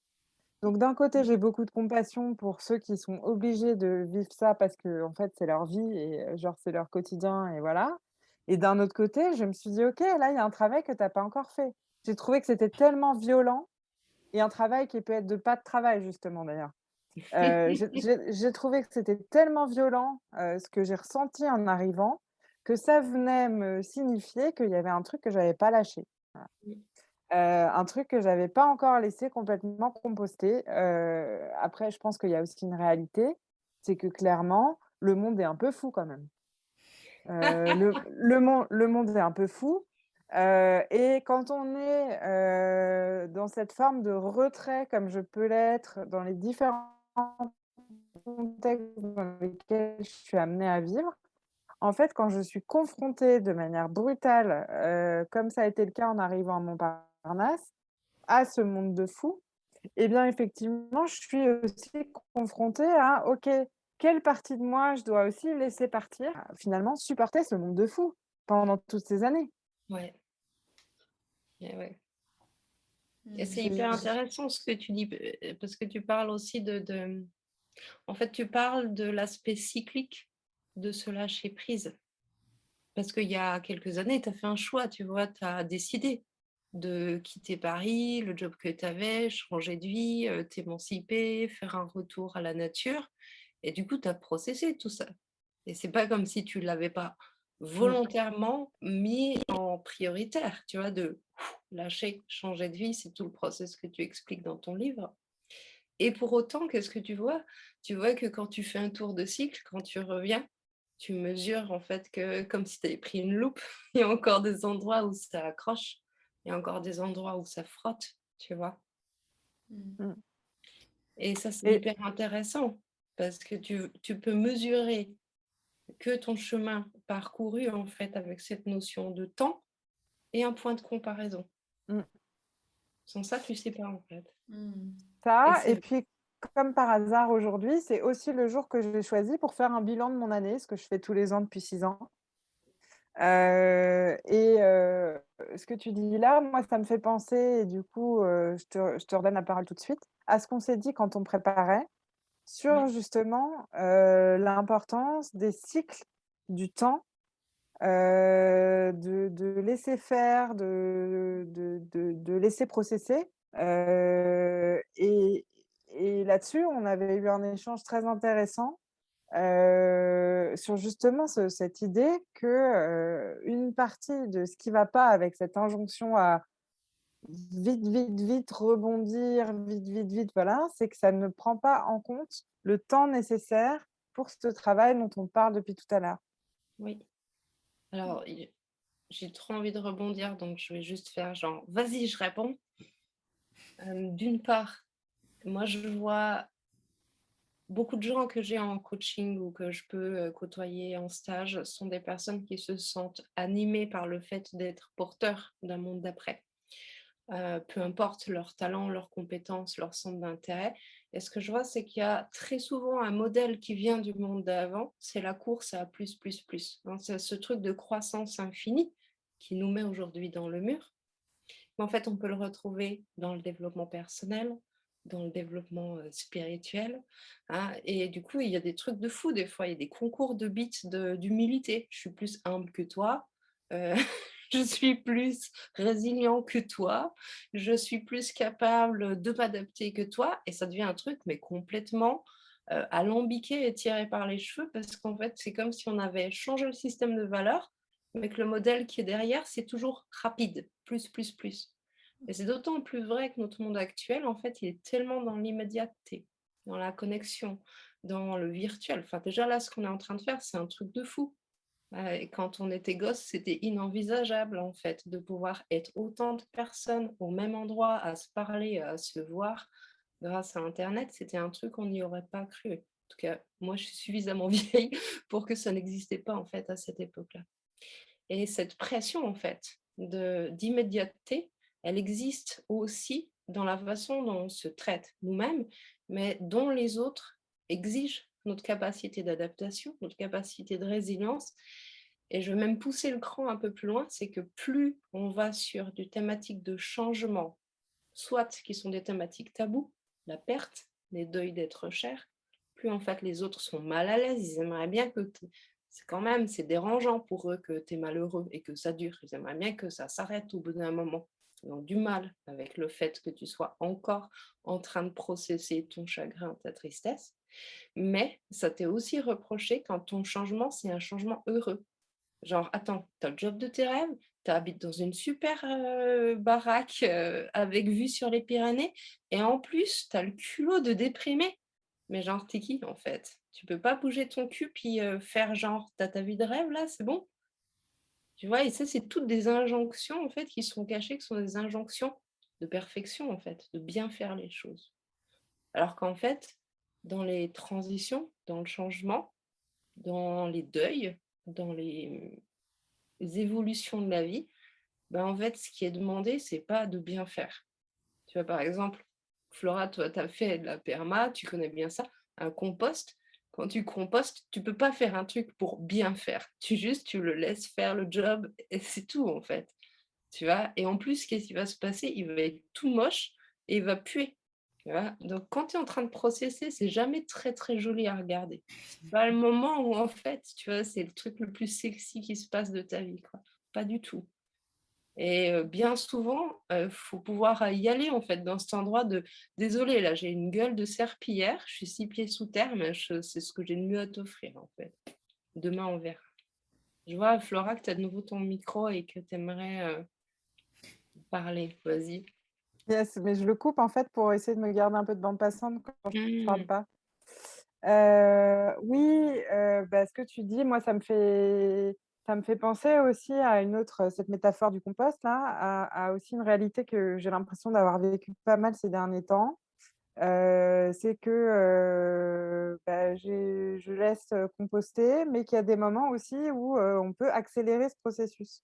Donc d'un côté, j'ai beaucoup de compassion pour ceux qui sont obligés de vivre ça parce que en fait, c'est leur vie et genre, c'est leur quotidien et voilà. Et d'un autre côté, je me suis dit: «OK, là, il y a un travail que tu as pas encore fait». J'ai trouvé que c'était tellement violent et un travail qui peut être de pas de travail justement d'ailleurs. J'ai trouvé que c'était tellement violent, ce que j'ai ressenti en arrivant, que ça venait me signifier qu'il y avait un truc que j'avais pas lâché. Voilà. Un truc que j'avais pas encore laissé complètement composter. Après je pense qu'il y a aussi une réalité, c'est que clairement, le monde est un peu fou quand même. Le monde est un peu fou, et quand on est, dans cette forme de retrait comme je peux l'être dans les différents contextes dans lesquels je suis amenée à vivre, en fait, quand je suis confrontée de manière brutale, comme ça a été le cas en arrivant à Montparnasse, à ce monde de fous, et bien, effectivement, je suis aussi confrontée à: «OK, quelle partie de moi je dois aussi laisser partir?» Finalement, supporter ce monde de fous pendant toutes ces années. Ouais. Et ouais. Et c'est Hmm. J'ai hyper j intéressant ce que tu dis, parce que tu parles aussi en fait, tu parles de l'aspect cyclique de ce lâcher prise. Parce qu'il y a quelques années, tu as fait un choix, tu vois, tu as décidé de quitter Paris, le job que tu avais, changer de vie, t'émanciper, faire un retour à la nature. Et du coup, tu as processé tout ça. Et c'est pas comme si tu l'avais pas mmh, volontairement mis en prioritaire, tu vois, de lâcher, changer de vie, c'est tout le process que tu expliques dans ton livre. Et pour autant, qu'est-ce que tu vois? Tu vois que quand tu fais un tour de cycle, quand tu reviens, tu mesures en fait que comme si tu avais pris une loupe, il y a encore des endroits où ça accroche, il y a encore des endroits où ça frotte, tu vois? Hmm. mmh, Et ça, c'est et hyper intéressant parce que tu peux mesurer que ton chemin parcouru en fait avec cette notion de temps et un point de comparaison. mmh, Sans ça, tu sais pas en fait. Hmm. Et ça et c'est puis comme par hasard aujourd'hui, c'est aussi le jour que j'ai choisi pour faire un bilan de mon année, ce que je fais tous les ans depuis 6 ans. Ce que tu dis là, moi, ça me fait penser et du coup, je te redonne la parole tout de suite, à ce qu'on s'est dit quand on préparait sur Oui, justement, l'importance des cycles du temps, de laisser faire, de laisser processer, et là-dessus, on avait eu un échange très intéressant, sur justement cette idée que, une partie de ce qui va pas avec cette injonction à vite, vite, vite rebondir, vite, vite, vite, voilà, c'est que ça ne prend pas en compte le temps nécessaire pour ce travail dont on parle depuis tout à l'heure. oui. Alors, j'ai trop envie de rebondir, donc je vais juste faire genre, vas-y, je réponds. D'une part, moi, je vois beaucoup de gens que j'ai en coaching ou que je peux côtoyer en stage sont des personnes qui se sentent animées par le fait d'être porteurs d'un monde d'après. Peu importe leur talent, leurs compétences, leur centre d'intérêt. Et ce que je vois, c'est qu'il y a très souvent un modèle qui vient du monde d'avant, c'est la course à plus, plus, plus. Hein, c'est ce truc de croissance infinie qui nous met aujourd'hui dans le mur. Mais en fait, on peut le retrouver dans le développement personnel, dans le développement spirituel. Hein, et du coup, il y a des trucs de fou des fois. Il y a des concours de bits d'humilité. Je suis plus humble que toi. euh, je suis plus résilient que toi. Je suis plus capable de m'adapter que toi. Et ça devient un truc, mais complètement alambiqué et tiré par les cheveux, parce qu'en fait, c'est comme si on avait changé le système de valeurs mais que le modèle qui est derrière, c'est toujours rapide, plus, plus, plus. Et c'est d'autant plus vrai que notre monde actuel, en fait, il est tellement dans l'immédiateté, dans la connexion, dans le virtuel. Enfin, déjà là, ce qu'on est en train de faire, c'est un truc de fou. Et quand on était gosse, c'était inenvisageable, en fait, de pouvoir être autant de personnes au même endroit, à se parler, à se voir grâce à Internet. C'était un truc qu'on n'y aurait pas cru. En tout cas, moi, je suis suffisamment vieille pour que ça n'existait pas, en fait, à cette époque-là. Et cette pression, en fait, d'immédiateté, elle existe aussi dans la façon dont on se traite nous-mêmes, mais dont les autres exigent notre capacité d'adaptation, notre capacité de résilience. Et je vais même pousser le cran un peu plus loin, c'est que plus on va sur des thématiques de changement, soit qui sont des thématiques tabous, la perte, les deuils d'être cher, plus en fait les autres sont mal à l'aise, ils aimeraient bien que c'est quand même, c'est dérangeant pour eux que tu es malheureux et que ça dure. Ils aimeraient bien que ça s'arrête au bout d'un moment. Ils ont du mal avec le fait que tu sois encore en train de processer ton chagrin, ta tristesse. Mais ça t'est aussi reproché quand ton changement, c'est un changement heureux. Genre, attends, tu as le job de tes rêves, tu habites dans une super baraque avec vue sur les Pyrénées, et en plus, tu as le culot de déprimer. Mais genre, t'es qui en fait? Tu peux pas bouger ton cul puis faire genre, t'as ta vie de rêve là, c'est bon? Tu vois? Et ça, c'est toutes des injonctions en fait qui sont cachées, qui sont des injonctions de perfection en fait, de bien faire les choses. Alors qu'en fait, dans les transitions, dans le changement, dans les deuils, dans les évolutions de la vie, ben, en fait, ce qui est demandé, c'est pas de bien faire. Tu vois, par exemple, Flora, toi, tu as fait de la perma, tu connais bien ça, un compost. Quand tu compostes, tu peux pas faire un truc pour bien faire. Tu le laisses faire le job et c'est tout, en fait. Tu vois? Et en plus, qu'est-ce qui va se passer? Il va être tout moche et il va puer. Tu vois? Donc, quand tu es en train de processer, c'est jamais très, très joli à regarder. C'est pas le moment où, en fait, tu vois, c'est le truc le plus sexy qui se passe de ta vie, quoi. Pas du tout. Et bien souvent, faut pouvoir y aller en fait dans cet endroit de: «Désolée là, j'ai une gueule de serpillière, je suis 6 pieds sous terre, mais c'est ce que j'ai de mieux à t'offrir en fait. Demain on verra». Je vois Flora que tu as de nouveau ton micro et que tu aimerais, parler. Vas-y. Yes, mais je le coupe en fait pour essayer de me garder un peu de bande passante quand je parle Mmh. pas. Oui, bah, ce que tu dis, moi, ça me fait penser aussi à une autre, cette métaphore du compost là, à aussi une réalité que j'ai l'impression d'avoir vécu pas mal ces derniers temps. C'est que, bah, je laisse, composter, mais qu'il y a des moments aussi où, on peut accélérer ce processus.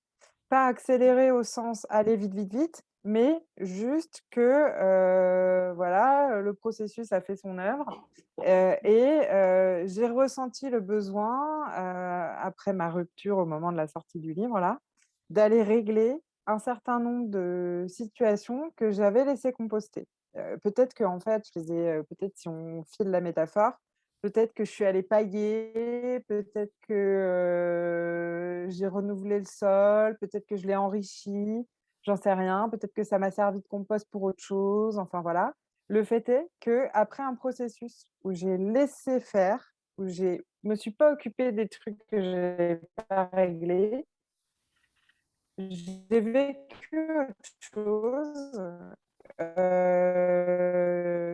pas accélérer au sens aller vite, vite, vite, mais juste que, voilà, le processus a fait son œuvre, j'ai ressenti le besoin, après ma rupture au moment de la sortie du livre là, d'aller régler un certain nombre de situations que j'avais laissées composter. Peut-être qu'en fait, je les ai, peut-être si on file la métaphore, peut-être que je suis allée pailler, peut-être que, j'ai renouvelé le sol, peut-être que je l'ai enrichi, j'en sais rien. Peut-être que ça m'a servi de compost pour autre chose, enfin voilà. Le fait est qu'après un processus où j'ai laissé faire, où j'ai me suis pas occupée des trucs que j'ai pas réglés, j'ai vécu autre chose,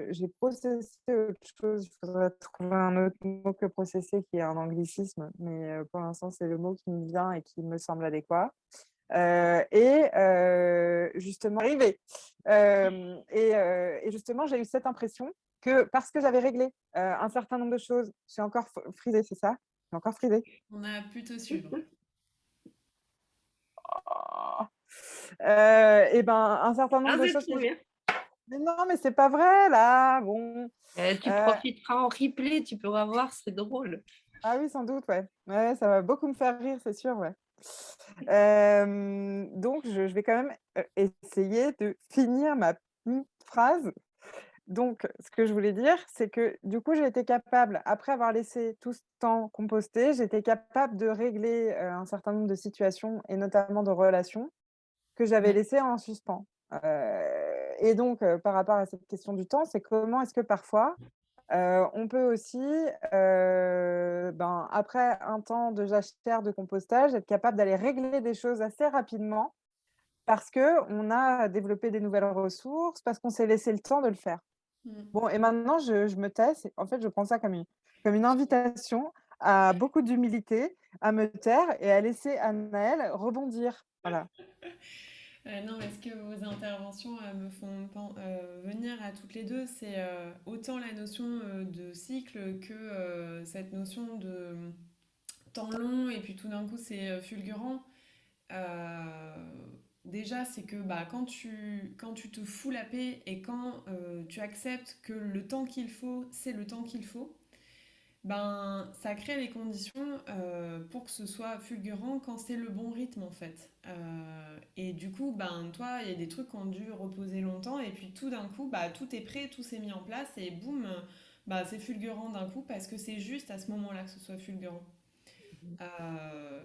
j'ai processé autre chose. Il faudrait trouver un autre mot que processer qui est un anglicisme, mais pour l'instant, c'est le mot qui me vient et qui me semble adéquat. Justement arrivé. Justement, j'ai eu cette impression que parce que j'avais réglé, un certain nombre de choses, j'ai encore frisé, c'est ça? J'ai encore frisé? On a plutôt suivre. Oh! Ben, un certain Ah, nombre de c'est choses que trop j'ai bien. mais non, mais c'est pas vrai là, bon, Tu heu, profiteras en replay, tu pourras voir, c'est drôle. ah oui, sans doute, ouais. Ouais, ça va beaucoup me faire rire, c'est sûr, ouais. Donc je vais quand même, essayer de finir ma phrase. Donc, ce que je voulais dire, c'est que du coup, j'ai été capable, après avoir laissé tout ce temps composter, j'étais capable de régler, un certain nombre de situations et notamment de relations que j'avais Ouais. laissées en suspens. Par rapport à cette question du temps, c'est comment est-ce que parfois, on peut aussi, ben, après un temps de jachère, de compostage, être capable d'aller régler des choses assez rapidement parce qu'on a développé des nouvelles ressources, parce qu'on s'est laissé le temps de le faire. Mm. Bon et maintenant je me tais, en fait, je prends ça comme une invitation à beaucoup d'humilité, à me taire et à laisser Anaëlle rebondir. Voilà. Non, mais ce que vos interventions me font venir à toutes les deux, c'est autant la notion de cycle que cette notion de temps long et puis tout d'un coup c'est fulgurant. Euh, Déjà, c'est que bah, quand tu te fous la paix et quand tu acceptes que le temps qu'il faut, c'est le temps qu'il faut, ben, ça crée les conditions pour que ce soit fulgurant quand c'est le bon rythme en fait. Et du coup, ben, toi, il y a des trucs qui ont dû reposer longtemps et puis tout d'un coup, bah, tout est prêt, tout s'est mis en place et boum, bah, c'est fulgurant d'un coup parce que c'est juste à ce moment-là que ce soit fulgurant.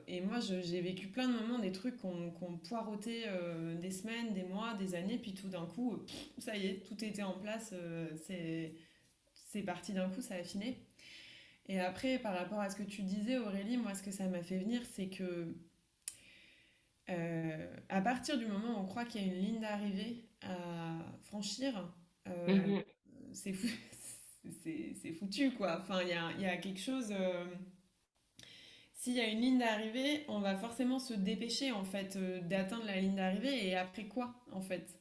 Et moi, j'ai vécu plein de moments, des trucs qu'on poireauté des semaines, des mois, des années, puis tout d'un coup, ça y est, tout était en place, c'est parti d'un coup, ça a affiné. Et après, par rapport à ce que tu disais, Aurélie, moi, ce que ça m'a fait venir, c'est que à partir du moment où on croit qu'il y a une ligne d'arrivée à franchir, euh, Mhm. c'est fou- c'est foutu, quoi. Enfin, il y a quelque chose. S'il y a une ligne d'arrivée, on va forcément se dépêcher en fait d'atteindre la ligne d'arrivée et après quoi en fait.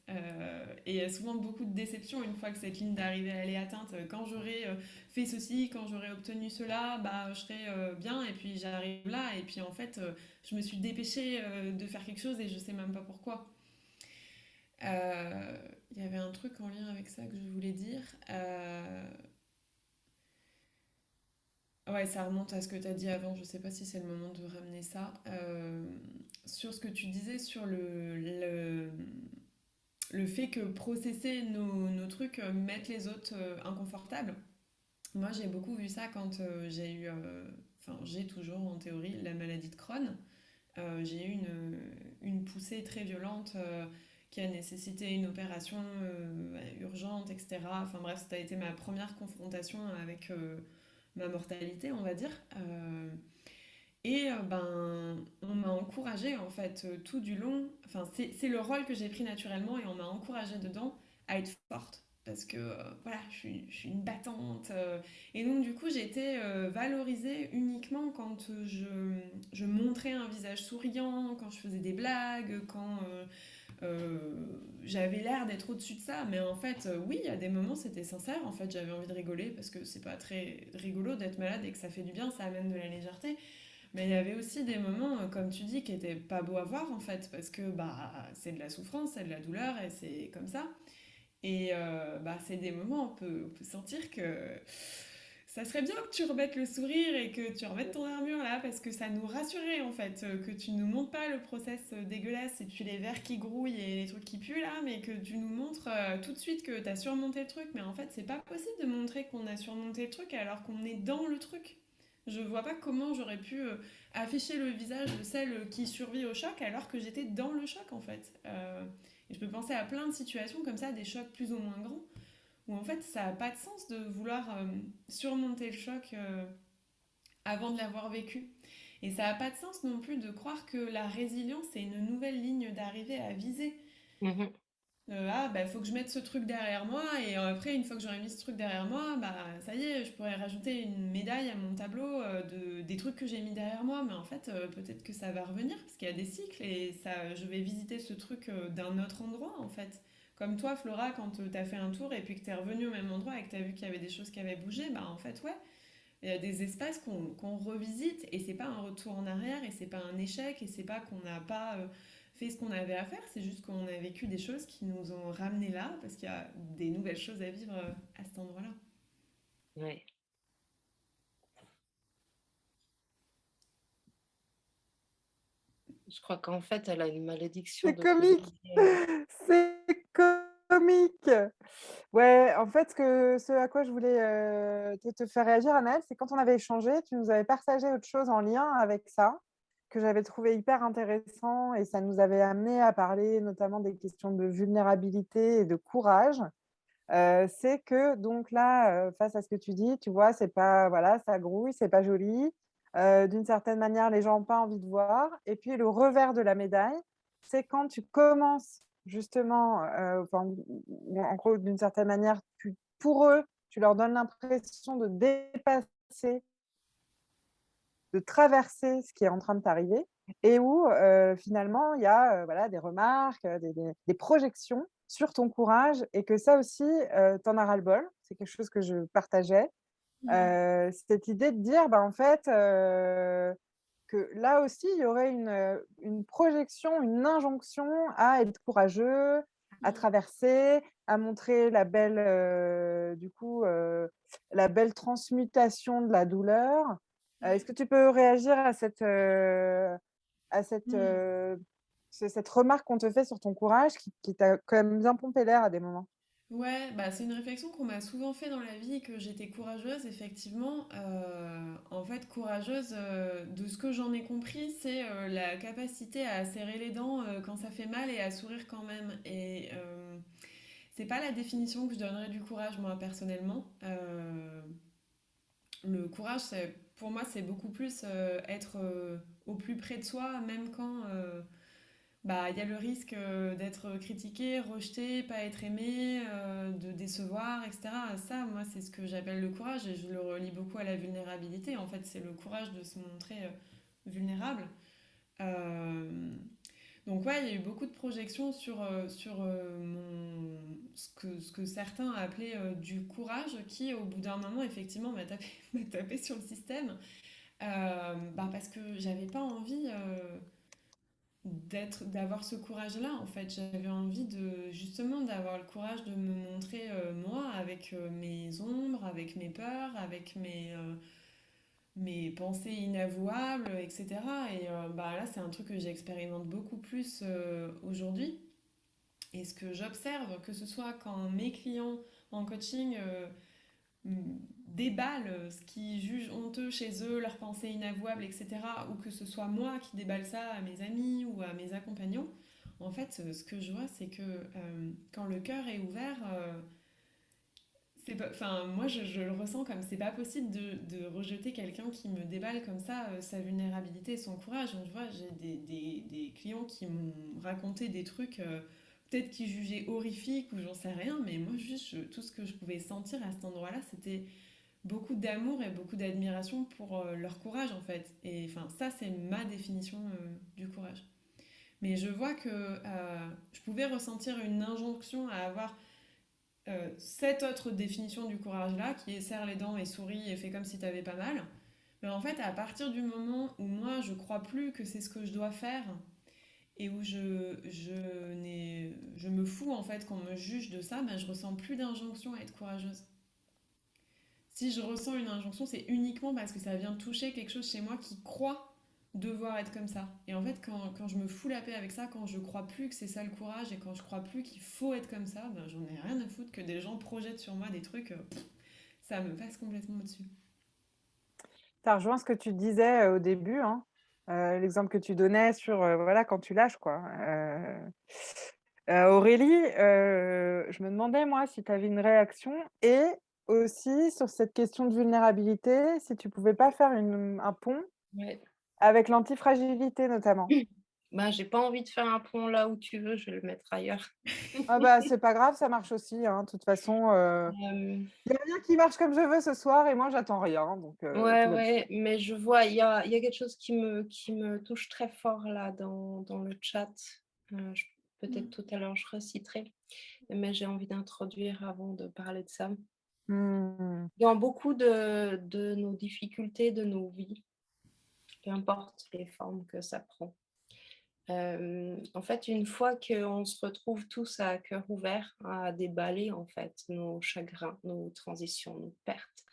Et il y a souvent beaucoup de déceptions une fois que cette ligne d'arrivée elle est atteinte. Quand j'aurai fait ceci, quand j'aurai obtenu cela, bah je serai bien et puis j'arrive là et puis en fait je me suis dépêchée de faire quelque chose et je sais même pas pourquoi. Il y avait un truc en lien avec ça que je voulais dire. Ouais, ça remonte à ce que tu as dit avant. Je sais pas si c'est le moment de ramener ça. Sur ce que tu disais sur le fait que processer nos trucs mettent les autres inconfortables. Moi, j'ai beaucoup vu ça quand j'ai eu, enfin, j'ai toujours en théorie la maladie de Crohn. J'ai eu une poussée très violente qui a nécessité une opération urgente, etc. Enfin bref, ça a été ma première confrontation avec ma mortalité, on va dire. Ben, on m'a encouragée en fait tout du long. Enfin, c'est le rôle que j'ai pris naturellement et on m'a encouragée dedans à être forte. Parce que voilà, je suis une battante. Et donc, du coup, j'ai été valorisée uniquement quand je montrais un visage souriant, quand je faisais des blagues, quand j'avais l'air d'être au-dessus de ça. Mais en fait, oui, il y a des moments, c'était sincère. En fait, j'avais envie de rigoler parce que c'est pas très rigolo d'être malade et que ça fait du bien, ça amène de la légèreté. Mais il y avait aussi des moments, comme tu dis, qui étaient pas beaux à voir en fait, parce que bah c'est de la souffrance, c'est de la douleur et c'est comme ça. Et bah c'est des moments où on peut sentir que ça serait bien que tu remettes le sourire et que tu remettes ton armure là, parce que ça nous rassurait en fait, que tu nous montres pas le process dégueulasse et puis les vers qui grouillent et les trucs qui puent là, mais que tu nous montres tout de suite que tu as surmonté le truc. Mais en fait, c'est pas possible de montrer qu'on a surmonté le truc alors qu'on est dans le truc. Je vois pas comment j'aurais pu afficher le visage de celle qui survit au choc alors que j'étais dans le choc en fait. Et je peux penser à plein de situations comme ça, des chocs plus ou moins grands, où en fait ça n'a pas de sens de vouloir surmonter le choc avant de l'avoir vécu. Et ça n'a pas de sens non plus de croire que la résilience c'est une nouvelle ligne d'arrivée à viser. Mhm. Ah, bah, faut que je mette ce truc derrière moi, et après, une fois que j'aurai mis ce truc derrière moi, bah, ça y est, je pourrais rajouter une médaille à mon tableau des trucs que j'ai mis derrière moi. Mais en fait, peut-être que ça va revenir, parce qu'il y a des cycles, et ça, je vais visiter ce truc d'un autre endroit, en fait. Comme toi, Flora, quand t'as fait un tour et puis que t'es revenu au même endroit et que t'as vu qu'il y avait des choses qui avaient bougé, bah, en fait, ouais, il y a des espaces qu'on revisite, et c'est pas un retour en arrière, et c'est pas un échec, et c'est pas qu'on n'a pas fait ce qu'on avait à faire, c'est juste qu'on a vécu des choses qui nous ont ramenés là, parce qu'il y a des nouvelles choses à vivre à cet endroit-là. Ouais. Je crois qu'en fait, elle a une malédiction C'est de comique! regarder. C'est comique! Ouais, en fait, ce à quoi je voulais te faire réagir, Anaëlle, c'est quand on avait échangé, tu nous avais partagé autre chose en lien avec ça, que j'avais trouvé hyper intéressant, et ça nous avait amené à parler notamment des questions de vulnérabilité et de courage. C'est que donc là, face à ce que tu dis, tu vois, c'est pas, voilà, ça grouille, c'est pas joli. D'une certaine manière, les gens n'ont pas envie de voir. Et puis le revers de la médaille, c'est quand tu commences justement, enfin, ou en gros, d'une certaine manière, pour eux, tu leur donnes l'impression de dépasser, de traverser ce qui est en train de t'arriver, et où finalement il y a voilà, des remarques, des projections sur ton courage, et que ça aussi, t'en as ras-le-bol. C'est quelque chose que je partageais. Ouais. Cette idée de dire, bah, en fait, que là aussi, il y aurait une projection, une injonction à être courageux, à Mm. traverser, à montrer du coup, la belle transmutation de la douleur. Est-ce Ouais. que tu peux réagir à Mm. cette remarque qu'on te fait sur ton courage qui t'a quand même bien pompé l'air à des moments? Ouais, bah c'est une réflexion qu'on m'a souvent fait dans la vie, que j'étais courageuse, effectivement. En fait, courageuse, de ce que j'en ai compris, c'est la capacité à serrer les dents quand ça fait mal et à sourire quand même. Et c'est pas la définition que je donnerais du courage, moi, personnellement. Le courage, pour moi, c'est beaucoup plus être au plus près de soi, même quand bah, il y a le risque d'être critiqué, rejeté, pas être aimé, de décevoir, etc. Ça, moi, c'est ce que j'appelle le courage, et je le relie beaucoup à la vulnérabilité. En fait, c'est le courage de se montrer vulnérable. Euh, donc ouais, il y a eu beaucoup de projections sur ce que certains appelaient du courage, qui au bout d'un moment effectivement m'a tapé, m'a tapé sur le système, bah, parce que j'avais pas envie d'avoir ce courage-là en fait. J'avais envie de justement d'avoir le courage de me montrer moi, avec mes ombres, avec mes peurs, avec mes pensées inavouables, etc. Et bah, là, c'est un truc que j'expérimente beaucoup plus aujourd'hui. Et ce que j'observe, que ce soit quand mes clients en coaching déballent ce qu'ils jugent honteux chez eux, leurs pensées inavouables, etc., ou que ce soit moi qui déballe ça à mes amis ou à mes accompagnants, en fait, ce que je vois, c'est que quand le cœur est ouvert, c'est pas, enfin, moi je le ressens comme c'est pas possible de rejeter quelqu'un qui me déballe comme ça sa vulnérabilité et son courage. Donc, je vois, j'ai des clients qui m'ont raconté des trucs, peut-être qu'ils jugeaient horrifiques ou j'en sais rien, mais moi juste tout ce que je pouvais sentir à cet endroit-là, c'était beaucoup d'amour et beaucoup d'admiration pour leur courage en fait. Et enfin, ça, c'est ma définition du courage. Mais je vois que je pouvais ressentir une injonction à avoir cette autre définition du courage là, qui est serre les dents et souris et fais comme si t'avais pas mal. Mais en fait, à partir du moment où moi, je crois plus que c'est ce que je dois faire et où je me fous en fait qu'on me juge de ça, ben, je ressens plus d'injonction à être courageuse. Si je ressens une injonction, c'est uniquement parce que ça vient toucher quelque chose chez moi qui croit devoir être comme ça. Et en fait, quand je me fous la paix avec ça, quand je crois plus que c'est ça le courage et quand je crois plus qu'il faut être comme ça, ben, j'en ai rien à foutre que des gens projettent sur moi des trucs, ça me passe complètement au-dessus. Ça rejoint ce que tu disais, au début, hein, l'exemple que tu donnais sur, voilà, quand tu lâches, quoi. Aurélie, je me demandais, moi, si tu avais une réaction et aussi sur cette question de vulnérabilité, si tu pouvais pas faire un pont Ouais. avec l'antifragilité, notamment? Bah, j'ai pas envie de faire un pont là où tu veux, je vais le mettre ailleurs. Ah bah, c'est pas grave, ça marche aussi, hein, de toute façon, Hem, il y a rien qui marche comme je veux ce soir et moi j'attends rien, donc ouais, tout va bien. ouais, mais je vois, il y a quelque chose qui me touche très fort là dans le chat. Je peut-être Mm. tout à l'heure je reciterai, mais j'ai envie d'introduire avant de parler de ça. Mmh. Dans beaucoup de nos difficultés, de nos vies, peu importe les formes que ça prend. En fait, une fois qu'on se retrouve tous à cœur ouvert à déballer en fait nos chagrins, nos transitions, nos pertes,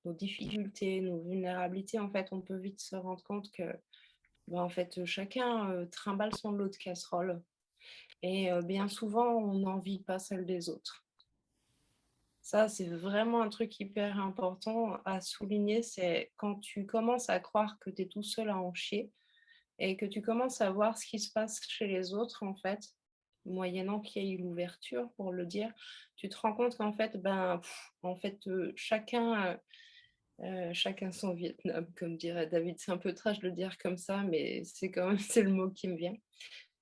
nos difficultés, nos vulnérabilités, en fait, on peut vite se rendre compte que, ben, en fait, chacun trimballe son lot de casseroles et bien souvent, on n'en vit pas celle des autres. Ça, c'est vraiment un truc hyper important à souligner, c'est quand tu commences à croire que tu es tout seul à en chier et que tu commences à voir ce qui se passe chez les autres, en fait, moyennant qu'il y ait eu l'ouverture pour le dire, tu te rends compte qu'en fait, ben, en fait, chacun son Vietnam, comme dirait David. C'est un peu trash de le dire comme ça, mais c'est quand même c'est le mot qui me vient.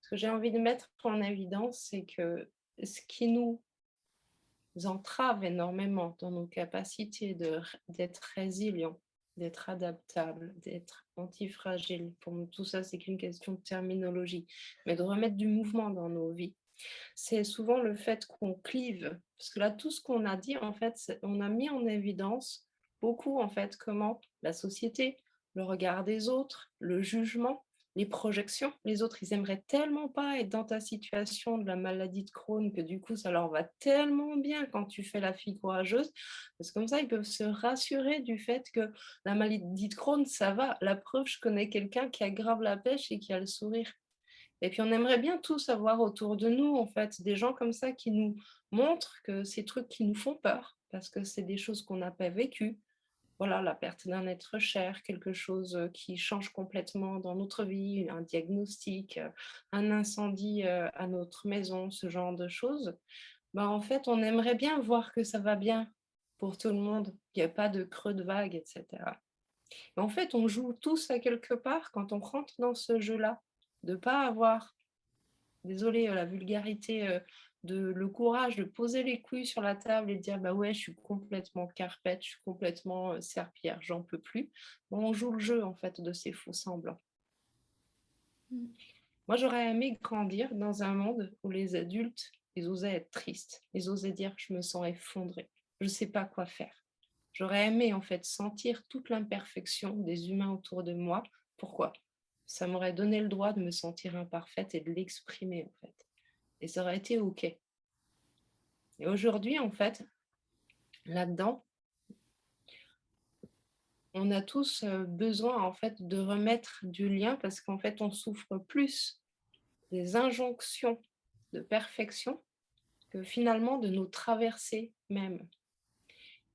Ce que j'ai envie de mettre en évidence, c'est que ce qui nous entrave énormément dans nos capacités d'être résilients, d'être adaptables, d'être antifragiles. Pour nous, tout ça, c'est qu'une question de terminologie, mais de remettre du mouvement dans nos vies. C'est souvent le fait qu'on clive, parce que là, tout ce qu'on a dit, en fait, on a mis en évidence beaucoup, en fait, comment la société, le regard des autres, le jugement, les projections. Les autres, ils aimeraient tellement pas être dans ta situation de la maladie de Crohn que du coup, ça leur va tellement bien quand tu fais la fille courageuse, parce que comme ça, ils peuvent se rassurer du fait que la maladie de Crohn, ça va. La preuve, je connais quelqu'un qui a grave la pêche et qui a le sourire. Et puis on aimerait bien tous avoir autour de nous, en fait, des gens comme ça qui nous montrent que ces trucs qui nous font peur, parce que c'est des choses qu'on n'a pas vécues. Voilà, la perte d'un être cher, quelque chose qui change complètement dans notre vie, un diagnostic, un incendie à notre maison, ce genre de choses. Ben, en fait, on aimerait bien voir que ça va bien pour tout le monde, qu'il n'y a pas de creux de vague, etc. Mais en fait, on joue tous à quelque part quand on rentre dans ce jeu-là, de ne pas avoir désolée, la vulgarité, le courage de poser les couilles sur la table et de dire: «Bah, ouais, je suis complètement carpette, je suis complètement, serpillière, j'en peux plus». Bon, on joue le jeu, en fait, de ces faux semblants. Mm. Moi, j'aurais aimé grandir dans un monde où les adultes, ils osaient être tristes, ils osaient dire: «Je me sens effondré, je ne sais pas quoi faire». J'aurais aimé, en fait, sentir toute l'imperfection des humains autour de moi. Pourquoi? Ça m'aurait donné le droit de me sentir imparfaite et de l'exprimer, en fait. Et ça aurait été OK. Et aujourd'hui, en fait, là-dedans, on a tous, besoin, en fait, de remettre du lien parce qu'en fait, on souffre plus des injonctions de perfection que finalement de nos traversées mêmes.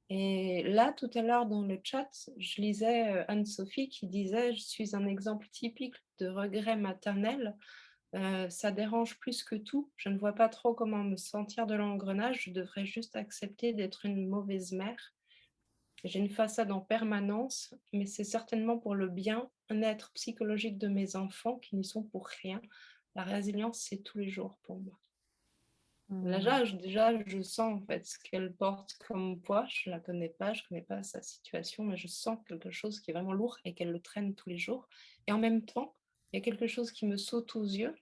Et là, tout à l'heure dans le chat, je lisais, Anne-Sophie qui disait: «Je suis un exemple typique de regret maternel. Ça dérange plus que tout. Je ne vois pas trop comment me sentir de l'engrenage. Je devrais juste accepter d'être une mauvaise mère. J'ai une façade en permanence, mais c'est certainement pour le bien-être psychologique de mes enfants qui n'y sont pour rien. La résilience, c'est tous les jours pour moi». Mmh. Là, déjà, je sens en fait ce qu'elle porte comme poids. Je la connais pas, je connais pas sa situation, mais je sens quelque chose qui est vraiment lourd et qu'elle le traîne tous les jours. Et en même temps, il y a quelque chose qui me saute aux yeux.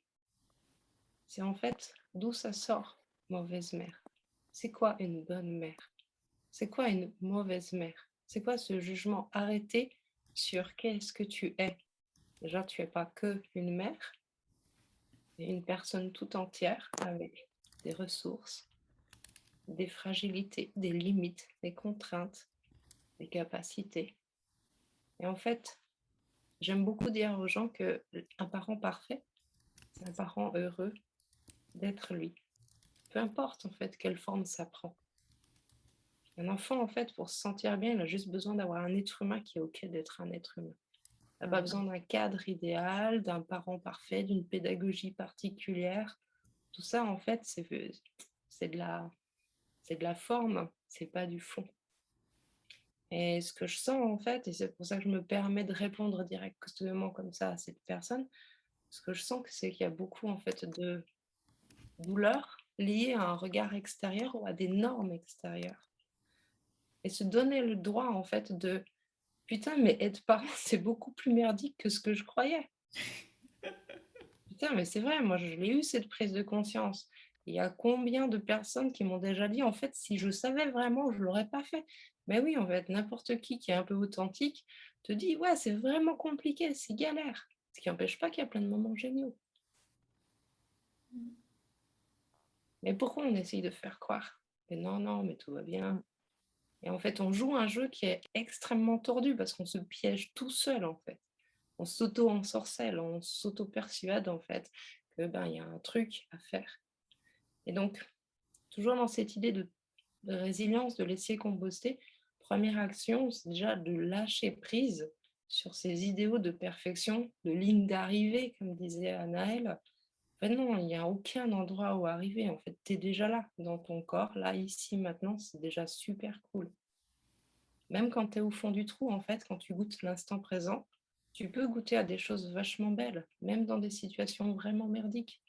C'est en fait d'où ça sort, mauvaise mère. C'est quoi une bonne mère? C'est quoi une mauvaise mère? C'est quoi ce jugement arrêté sur qu'est-ce que tu es. Déjà, tu es pas que une mère, tu es une personne tout entière avec des ressources, des fragilités, des limites, des contraintes, des capacités. Et en fait, j'aime beaucoup dire aux gens que un parent parfait, c'est un parent heureux d'être lui. Peu importe en fait quelle forme ça prend. Un enfant, en fait, pour se sentir bien, il a juste besoin d'avoir un être humain qui est OK d'être un être humain. Il n'a pas besoin d'un cadre idéal, d'un parent parfait, d'une pédagogie particulière. Tout ça, en fait, c'est de la, c'est de la forme, c'est pas du fond. Et ce que je sens, en fait, et c'est pour ça que je me permets de répondre directement comme ça à cette personne, ce que je sens, c'est qu'il y a beaucoup, en fait, de douleur liée à un regard extérieur ou à des normes extérieures. Et se donner le droit, en fait, de putain, mais être parent, c'est beaucoup plus merdique que ce que je croyais. Putain, mais c'est vrai, moi, je l'ai eu cette prise de conscience. Il y a combien de personnes qui m'ont déjà dit, en fait, si je savais vraiment, je ne l'aurais pas fait. Mais oui, en fait, n'importe qui est un peu authentique te dit, ouais, c'est vraiment compliqué, c'est galère. Ce qui n'empêche pas qu'il y a plein de moments géniaux. Mais pourquoi on essaye de faire croire? Mais non, non, mais tout va bien. Et en fait, on joue un jeu qui est extrêmement tordu parce qu'on se piège tout seul, en fait. On s'auto-ensorcelle, on s'auto-persuade, en fait, que ben, il y a un truc à faire. Et donc, toujours dans cette idée de résilience, de laisser composter, première action, c'est déjà de lâcher prise sur ces idéaux de perfection, de ligne d'arrivée, comme disait Anaëlle. En fait, non, il n'y a aucun endroit où arriver. En fait, tu es déjà là, dans ton corps, là, ici, maintenant, c'est déjà super cool. Même quand tu es au fond du trou, en fait, quand tu goûtes l'instant présent, tu peux goûter à des choses vachement belles, même dans des situations vraiment merdiques.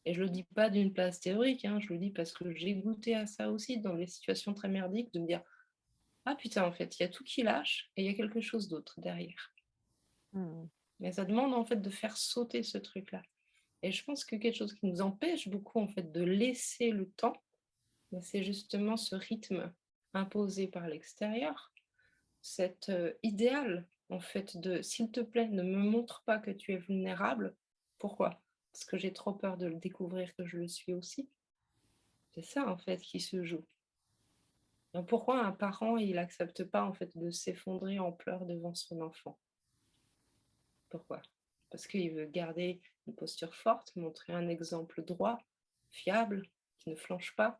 Et je le dis pas d'une place théorique, hein, je le dis parce que j'ai goûté à ça aussi dans des situations très merdiques, de me dire ah putain, en fait, il y a tout qui lâche et il y a quelque chose d'autre derrière. Mmh. Mais ça demande en fait de faire sauter ce truc-là. Et je pense que quelque chose qui nous empêche beaucoup en fait de laisser le temps, ben, c'est justement ce rythme imposé par l'extérieur, cet idéal en fait de s'il te plaît, ne me montre pas que tu es vulnérable. Pourquoi? Parce que j'ai trop peur de le découvrir que je le suis aussi. C'est ça en fait qui se joue. Donc pourquoi un parent, il accepte pas en fait de s'effondrer en pleurs devant son enfant? Pourquoi? Parce qu'il veut garder une posture forte, montrer un exemple droit, fiable, qui ne flanche pas,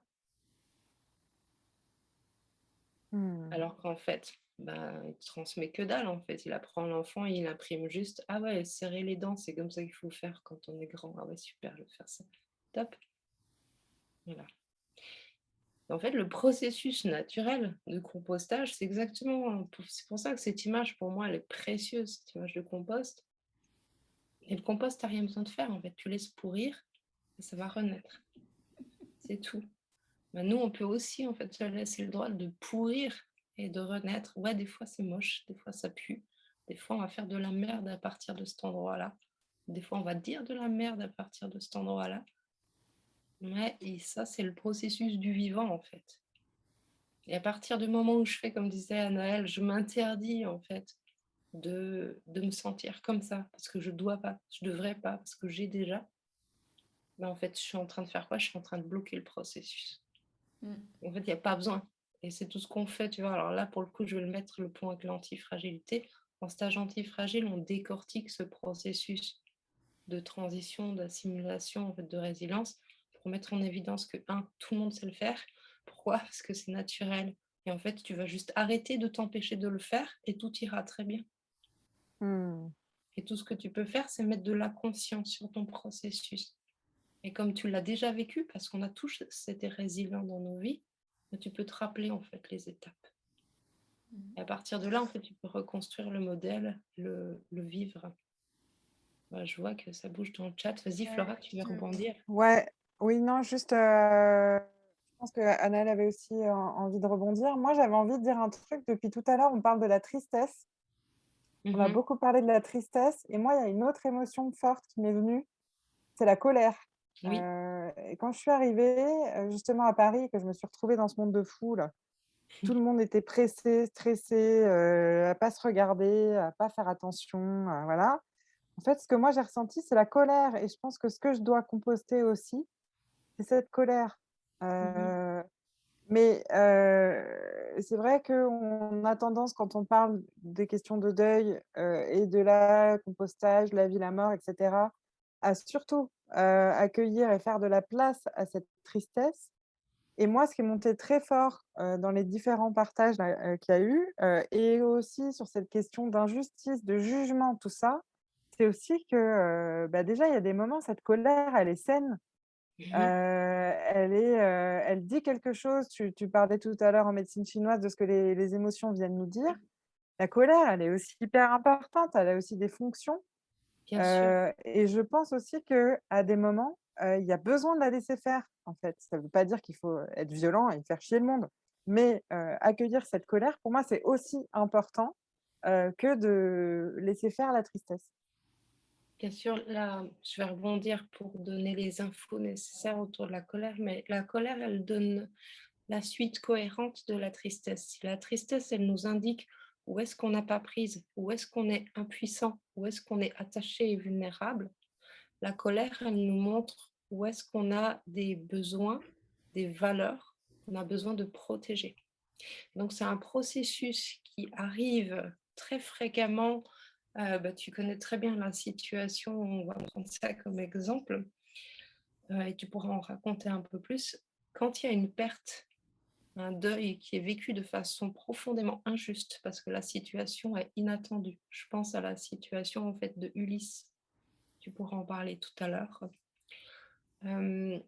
Mmh. alors qu'en fait, bah, il transmet que dalle en fait. Il apprend l'enfant et il imprime juste: «Ah ouais, serrer les dents, c'est comme ça qu'il faut faire quand on est grand. Ah ouais, super, je vais faire ça. Top!» Voilà. En fait, le processus naturel de compostage, c'est exactement c'est pour ça que cette image, pour moi, elle est précieuse, cette image de compost. Et le compost, tu as rien besoin de faire, en fait. Tu laisses pourrir et ça va renaître. C'est tout. Bah, nous, on peut aussi, en fait, se laisser le droit de pourrir et de renaître. Ouais, des fois, c'est moche, des fois, ça pue. Des fois, on va faire de la merde à partir de cet endroit-là. Des fois, on va dire de la merde à partir de cet endroit-là. Ouais, et ça, c'est le processus du vivant, en fait. Et à partir du moment où je fais, comme disait Anaëlle, je m'interdis, en fait, de me sentir comme ça, parce que je dois pas, je devrais pas, parce que j'ai déjà, ben, en fait, je suis en train de faire quoi? Je suis en train de bloquer le processus. Mm. En fait, il y a pas besoin et c'est tout ce qu'on fait, tu vois? Alors là, pour le coup, je vais le mettre le point avec l'antifragilité. En stage antifragile, on décortique ce processus de transition, d'assimilation, en fait, de résilience pour mettre en évidence que, un, tout le monde sait le faire. Pourquoi? Parce que c'est naturel et en fait, tu vas juste arrêter de t'empêcher de le faire et tout ira très bien. Mmh. Et tout ce que tu peux faire, c'est mettre de la conscience sur ton processus. Et comme tu l'as déjà vécu, parce qu'on a tous été résilients dans nos vies, bah, tu peux te rappeler en fait les étapes. Et à partir de là, en fait, tu peux reconstruire le modèle, le vivre. Voilà, je vois que ça bouge dans le chat. Vas-y, Ouais, Flora, tu veux je- rebondir? Ouais, oui, non, juste, je pense qu'Anaëlle avait aussi envie de rebondir. Moi, j'avais envie de dire un truc. Depuis tout à l'heure, on parle de la tristesse. On a Mhm. beaucoup parlé de la tristesse. Et moi, il y a une autre émotion forte qui m'est venue, c'est la colère. Oui. Et quand je suis arrivée justement à Paris, que je me suis retrouvée dans ce monde de fou, là, tout le monde était pressé, stressé, à pas se regarder, à pas faire attention, voilà. En fait, ce que moi j'ai ressenti, c'est la colère et je pense que ce que je dois composter aussi, c'est cette colère. Mmh. Heu, c'est vrai qu'on a tendance quand on parle des questions de deuil, et de la compostage, la vie, la mort et cetera, à surtout, accueillir et faire de la place à cette tristesse et moi, ce qui est monté très fort, dans les différents partages là, qu'il y a eu, et aussi sur cette question d'injustice, de jugement, tout ça, c'est aussi que, déjà, il y a des moments, cette colère, elle est saine, Mmh. elle dit quelque chose. Tu parlais tout à l'heure en médecine chinoise de ce que les émotions viennent nous dire. La colère, elle est aussi hyper importante, elle a aussi des fonctions. Bien sûr. Et je pense aussi qu'à des moments, il y a besoin de la laisser faire, en fait. Ça ne veut pas dire qu'il faut être violent et faire chier le monde, mais accueillir cette colère, pour moi, c'est aussi important, que de laisser faire la tristesse. Bien sûr, là, je vais rebondir pour donner les infos nécessaires autour de la colère, mais la colère, elle donne la suite cohérente de la tristesse. Si la tristesse, elle nous indique où est-ce qu'on n'a pas prise, où est-ce qu'on est impuissant, où est-ce qu'on est attaché et vulnérable, la colère, elle nous montre où est-ce qu'on a des besoins, des valeurs qu'on a besoin de protéger. Donc c'est un processus qui arrive très fréquemment. Tu connais très bien la situation, on va prendre ça comme exemple, et tu pourras en raconter un peu plus. Quand il y a une perte, un deuil qui est vécu de façon profondément injuste parce que la situation est inattendue. Je pense à la situation en fait de Ulysse, tu pourras en parler tout à l'heure. Hem,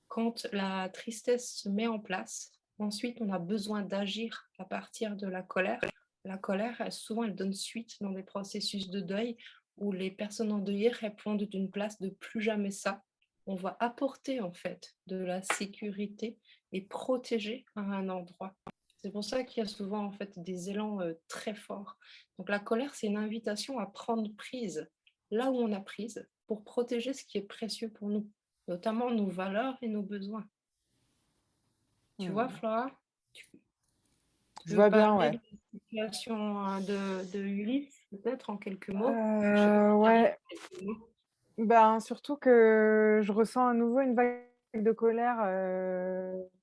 Quand la tristesse se met en place, ensuite on a besoin d'agir à partir de la colère. La colère, souvent, elle donne suite dans des processus de deuil où les personnes endeuillées répondent d'une place de plus jamais ça. On va apporter en fait de la sécurité et protéger à un endroit. C'est pour ça qu'il y a souvent en fait des élans très forts. Donc la colère, c'est une invitation à prendre prise là où on a prise pour protéger ce qui est précieux pour nous, notamment nos valeurs et nos besoins. Tu vois, Mmh. Flora? Tu Je veux vois bien, parler ouais. de la situation, de Ulysse, peut-être en quelques mots? Je sais pas si tu arrives Ouais, en quelques mots. ben, surtout que je ressens à nouveau une vague de colère,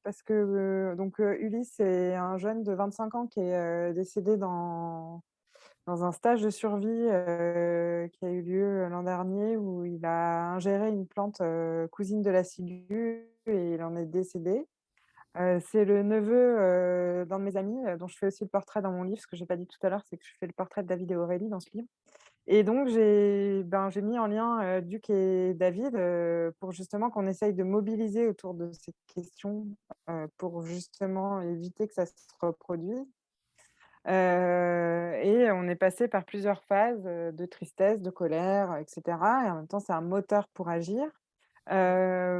parce que, Ulysse, c'est un jeune de 25 ans qui est, décédé dans un stage de survie, qui a eu lieu l'an dernier où il a ingéré une plante, cousine de la ciguë et il en est décédé. C'est le neveu, d'un de mes amis, dont je fais aussi le portrait dans mon livre. Ce que j'ai pas dit tout à l'heure, c'est que je fais le portrait de David et Aurélie dans ce livre et donc j'ai mis en lien, Duc et David, pour justement qu'on essaye de mobiliser autour de cette question, pour justement éviter que ça se reproduise. Et on est passé par plusieurs phases, de tristesse, de colère, et cetera et en même temps, c'est un moteur pour agir. Ce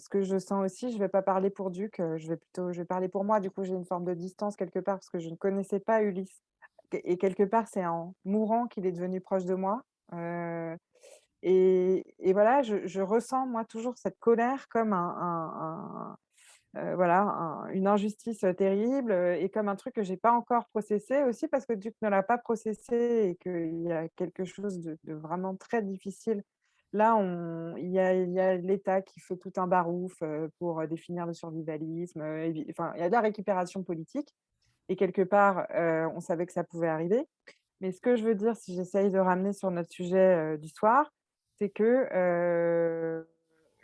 que je sens aussi, je vais pas parler pour Duc, je vais parler pour moi. Du coup, j'ai une forme de distance quelque part parce que je ne connaissais pas Ulysse et quelque part, c'est en mourant qu'il est devenu proche de moi. Heu et voilà, je ressens moi toujours cette colère comme voilà, une injustice, terrible, et comme un truc que j'ai pas encore processé aussi parce que Duc ne l'a pas processé et qu'il y a quelque chose de vraiment très difficile. Là, il y a l'État qui fait tout un barouf, pour, définir le survivalisme, enfin, il y a de la récupération politique et quelque part, on savait que ça pouvait arriver. Mais ce que je veux dire, si j'essaye de ramener sur notre sujet, du soir, c'est que,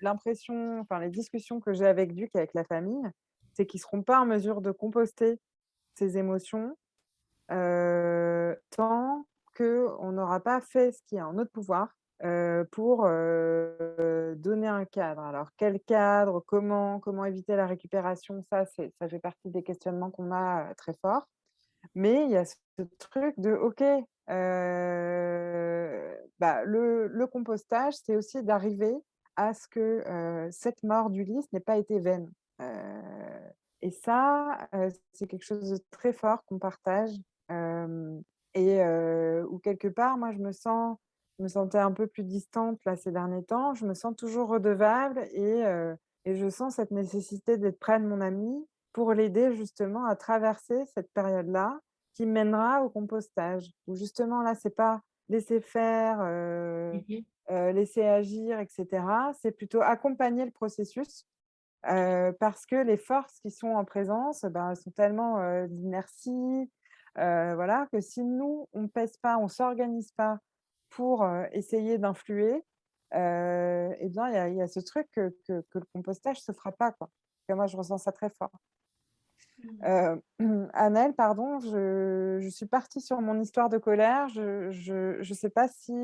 l'impression enfin les discussions que j'ai avec Duc, avec la famille, c'est qu'ils seront pas en mesure de composter ces émotions, tant qu'on n'aura pas fait ce qui est en notre pouvoir, pour, donner un cadre. Alors quel cadre? Comment éviter la récupération? Ça fait partie des questionnements qu'on a, très forts. Mais il y a ce truc de OK, le compostage, c'est aussi d'arriver à ce que, cette mort d'Ulysse n'ait pas été vaine. Heu et ça, c'est quelque chose de très fort qu'on partage, hem où quelque part, moi, je me sentais un peu plus distante là ces derniers temps. Je me sens toujours redevable et je sens cette nécessité d'être près de mon ami pour l'aider justement à traverser cette période-là qui mènera au compostage. Où justement là, c'est pas laisser faire, Mmh. laisser agir et cetera. C'est plutôt accompagner le processus, parce que les forces qui sont en présence, ben, elles sont tellement, d'inertie, voilà, que si nous, on pèse pas, on s'organise pas pour, essayer d'influer, et bien, il y a ce truc que le compostage se fera pas, quoi. Et moi, je ressens ça très fort. Mmh. Annelle, pardon, je suis partie sur mon histoire de colère. Je sais pas si,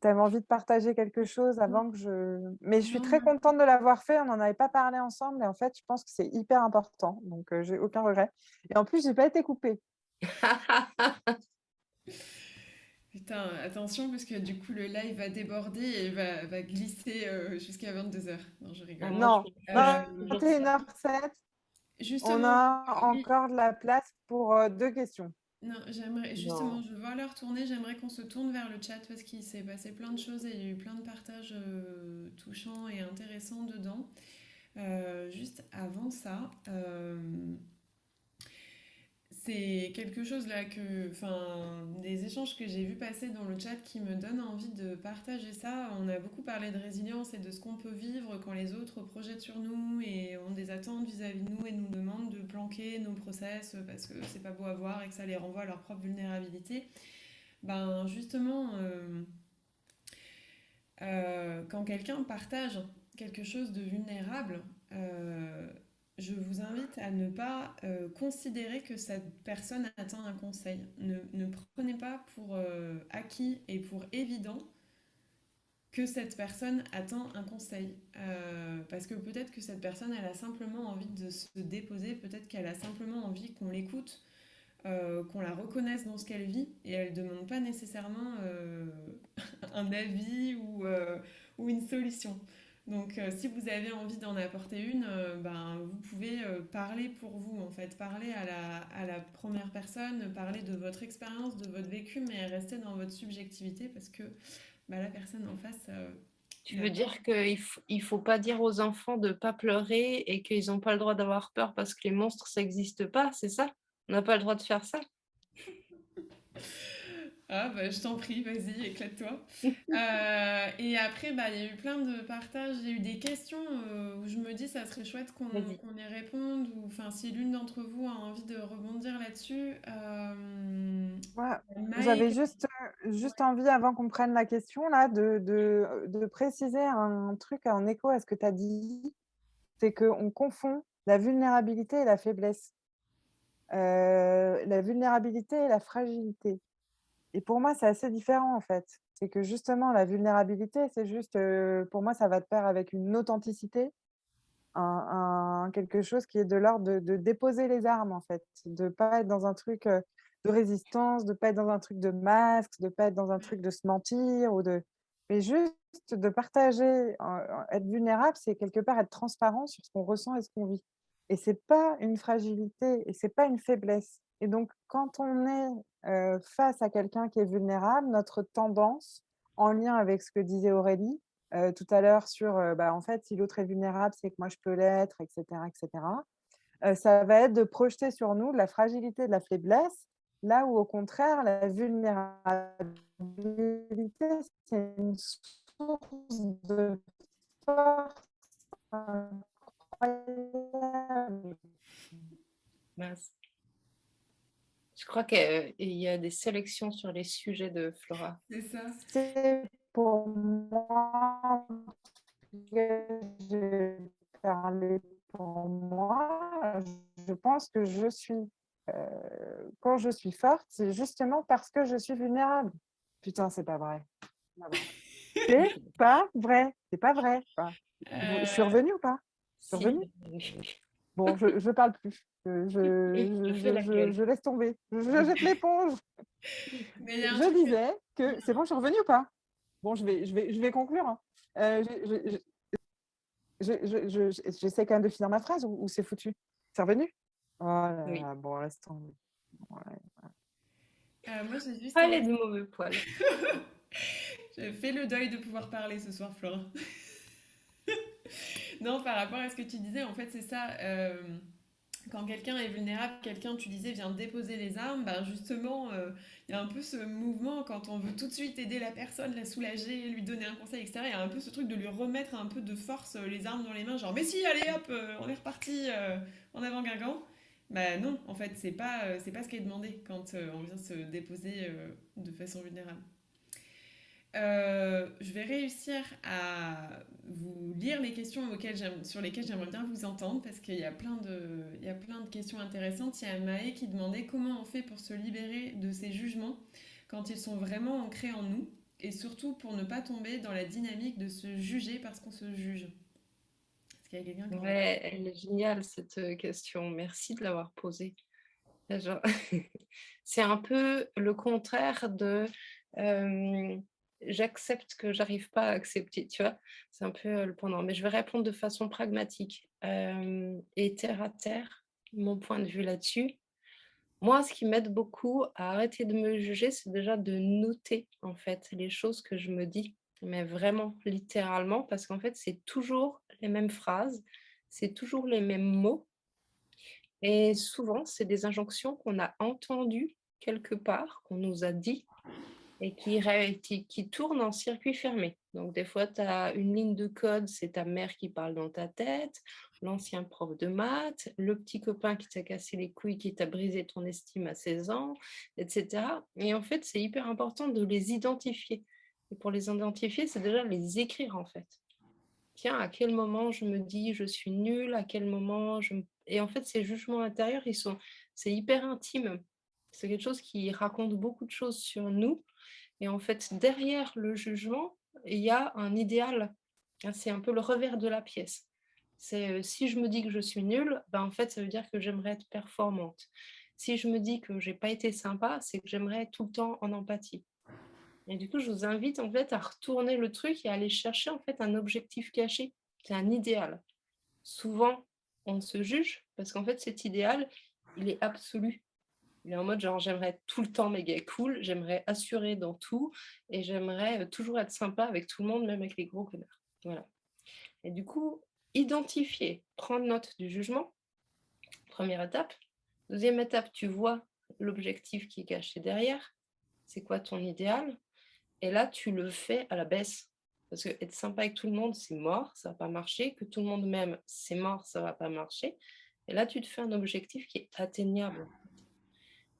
tu avais envie de partager quelque chose Non, avant que je mais je suis non, très non. contente de l'avoir fait, on n'en avait pas parlé ensemble et en fait, je pense que c'est hyper important, donc j'ai aucun regret et en plus, j'ai pas été coupée. Putain, attention parce que du coup le live va déborder et va glisser jusqu'à 22 heures. Non, je Ah, rigole. moi, Non, je fais toujours ça. 21h07, on Justement, a oui, encore de la place pour, 2 questions. non, j'aimerais justement, Non. je vois l'heure tourner, j'aimerais qu'on se tourne vers le chat parce qu'il s'est passé plein de choses et il y a eu plein de partages touchants et intéressants dedans. Juste avant ça, c'est quelque chose là que, enfin, des échanges que j'ai vu passer dans le chat qui me donnent envie de partager ça. On a beaucoup parlé de résilience et de ce qu'on peut vivre quand les autres projettent sur nous et ont des attentes vis-à-vis de nous et nous demandent de planquer nos process parce que c'est pas beau à voir et que ça les renvoie à leur propre vulnérabilité. Ben justement, quand quelqu'un partage quelque chose de vulnérable, euh, je vous invite à ne pas considérer que cette personne attend un conseil. Ne prenez pas pour acquis et pour évident que cette personne attend un conseil. Parce que peut-être que cette personne, elle a simplement envie de se déposer, peut-être qu'elle a simplement envie qu'on l'écoute, qu'on la reconnaisse dans ce qu'elle vit, et elle ne demande pas nécessairement un avis ou une solution. Donc, si vous avez envie d'en apporter une, ben, vous pouvez parler pour vous, en fait, parler à la première personne, parler de votre expérience, de votre vécu, mais rester dans votre subjectivité parce que bah, la personne en face Tu n'a veux pas. dire qu'il faut pas dire aux enfants de pas pleurer et qu'ils ont pas le droit d'avoir peur parce que les monstres, ça existe pas, c'est ça? On n'a pas le droit de faire ça? Ah, bah, je t'en prie, vas-y, éclate-toi. Et après, bah, il y a eu plein de partages, il y a eu des questions où je me dis ça serait chouette Vas-y. qu'on y réponde, ou enfin, si l'une d'entre vous a envie de rebondir là-dessus. Moi, Maë, j'avais juste envie, avant qu'on prenne la question là, de préciser un truc en écho à ce que tu as dit, c'est qu'on confond la vulnérabilité et la faiblesse, la vulnérabilité et la fragilité. Et pour moi, c'est assez différent en fait. C'est que justement, la vulnérabilité, c'est juste, pour moi, ça va de pair avec une authenticité, quelque chose qui est de l'ordre de déposer les armes en fait, de pas être dans un truc, de résistance, de pas être dans un truc de masque, de pas être dans un truc de se mentir ou de mais juste de partager, être vulnérable, c'est quelque part être transparent sur ce qu'on ressent et ce qu'on vit et c'est pas une fragilité et c'est pas une faiblesse et donc quand on est, face à quelqu'un qui est vulnérable, notre tendance, en lien avec ce que disait Aurélie, tout à l'heure sur, bah, en fait, si l'autre est vulnérable, c'est que moi je peux l'être et cetera et cetera. Ça va être de projeter sur nous de la fragilité, de la faiblesse, là où au contraire la vulnérabilité, c'est une source de force incroyable. Mince. Je crois qu'il y a des sélections sur les sujets de Flora. c'est ça. C'est pour moi, je vais parler pour moi, je pense que je suis, quand je suis forte, c'est justement parce que je suis vulnérable. Putain, c'est pas vrai. Pas vrai. C'est pas vrai, c'est pas vrai, quoi. Je suis Euh, revenue ou pas? Je suis Si, revenue? Bon, je parle plus. je fais la gueule. Je laisse tomber. Je jette l'éponge. mais il y a un Je truc. disais que c'est bon, je suis revenue ou pas? Bon, je vais conclure, hein. J'essaie quand même de finir ma phrase ou c'est foutu? C'est revenu? Oh là Oui. là, bon, laisse tomber. Ouais. Moi, j'ai juste Allez, envie. de mauvais poil. J'ai fait le deuil de pouvoir parler ce soir, Flora. Non, par rapport à ce que tu disais, en fait, c'est ça. quand quelqu'un est vulnérable, quelqu'un, tu disais, vient déposer les armes, bah justement, il y a un peu ce mouvement quand on veut tout de suite aider la personne, la soulager, lui donner un conseil, etc. Il y a un peu ce truc de lui remettre un peu de force les armes dans les mains, genre, mais si, allez hop, on est reparti en avant Guingamp. Bah non, en fait, c'est pas ce qui est demandé quand on vient se déposer de façon vulnérable. Je vais réussir à vous lire les questions sur lesquelles j'aimerais bien vous entendre parce qu'il y a il y a plein de questions intéressantes. Il y a Maë qui demandait comment on fait pour se libérer de ces jugements quand ils sont vraiment ancrés en nous et surtout pour ne pas tomber dans la dynamique de se juger parce qu'on se juge. Est-ce qu'il y a quelqu'un qui a envie de... Ouais, elle est géniale cette question. Merci de l'avoir posée. Genre, c'est un peu le contraire de j'accepte que j'arrive pas à accepter, tu vois? C'est un peu le pendant. Mais je vais répondre de façon pragmatique et terre à terre, mon point de vue là-dessus. Moi, ce qui m'aide beaucoup à arrêter de me juger, c'est déjà de noter, en fait, les choses que je me dis, mais vraiment littéralement, parce qu'en fait, c'est toujours les mêmes phrases, c'est toujours les mêmes mots et souvent, c'est des injonctions qu'on a entendues quelque part, qu'on nous a dit et qui tournent en circuit fermé. Donc des fois, tu as une ligne de code, c'est ta mère qui parle dans ta tête, l'ancien prof de maths, le petit copain qui t'a cassé les couilles, qui t'a brisé ton estime à 16 ans, et cetera. Et en fait, c'est hyper important de les identifier. Et pour les identifier, c'est déjà les écrire, en fait. Tiens, à quel moment je me dis: «Je suis nulle», à quel moment je me et en fait, ces jugements intérieurs, c'est hyper intime. C'est quelque chose qui raconte beaucoup de choses sur nous et en fait, derrière le jugement, il y a un idéal. C'est un peu le revers de la pièce. Si je me dis que je suis nulle, ben, en fait, ça veut dire que j'aimerais être performante. Si je me dis que j'ai pas été sympa, c'est que j'aimerais être tout le temps en empathie. Et du coup, je vous invite en fait à retourner le truc et à aller chercher en fait un objectif caché. C'est un idéal. Souvent, on se juge parce qu'en fait, cet idéal, il est absolu. Il est en mode genre j'aimerais être tout le temps méga cool, j'aimerais assurer dans tout et j'aimerais toujours être sympa avec tout le monde, même avec les gros connards. Voilà. Et du coup, identifier, prendre note du jugement, première étape. Deuxième étape, tu vois l'objectif qui est caché derrière. C'est quoi ton idéal? Et là, tu le fais à la baisse. Parce que être sympa avec tout le monde, c'est mort, ça va pas marcher. Que tout le monde m'aime, c'est mort, ça va pas marcher. Et là, tu te fais un objectif qui est atteignable.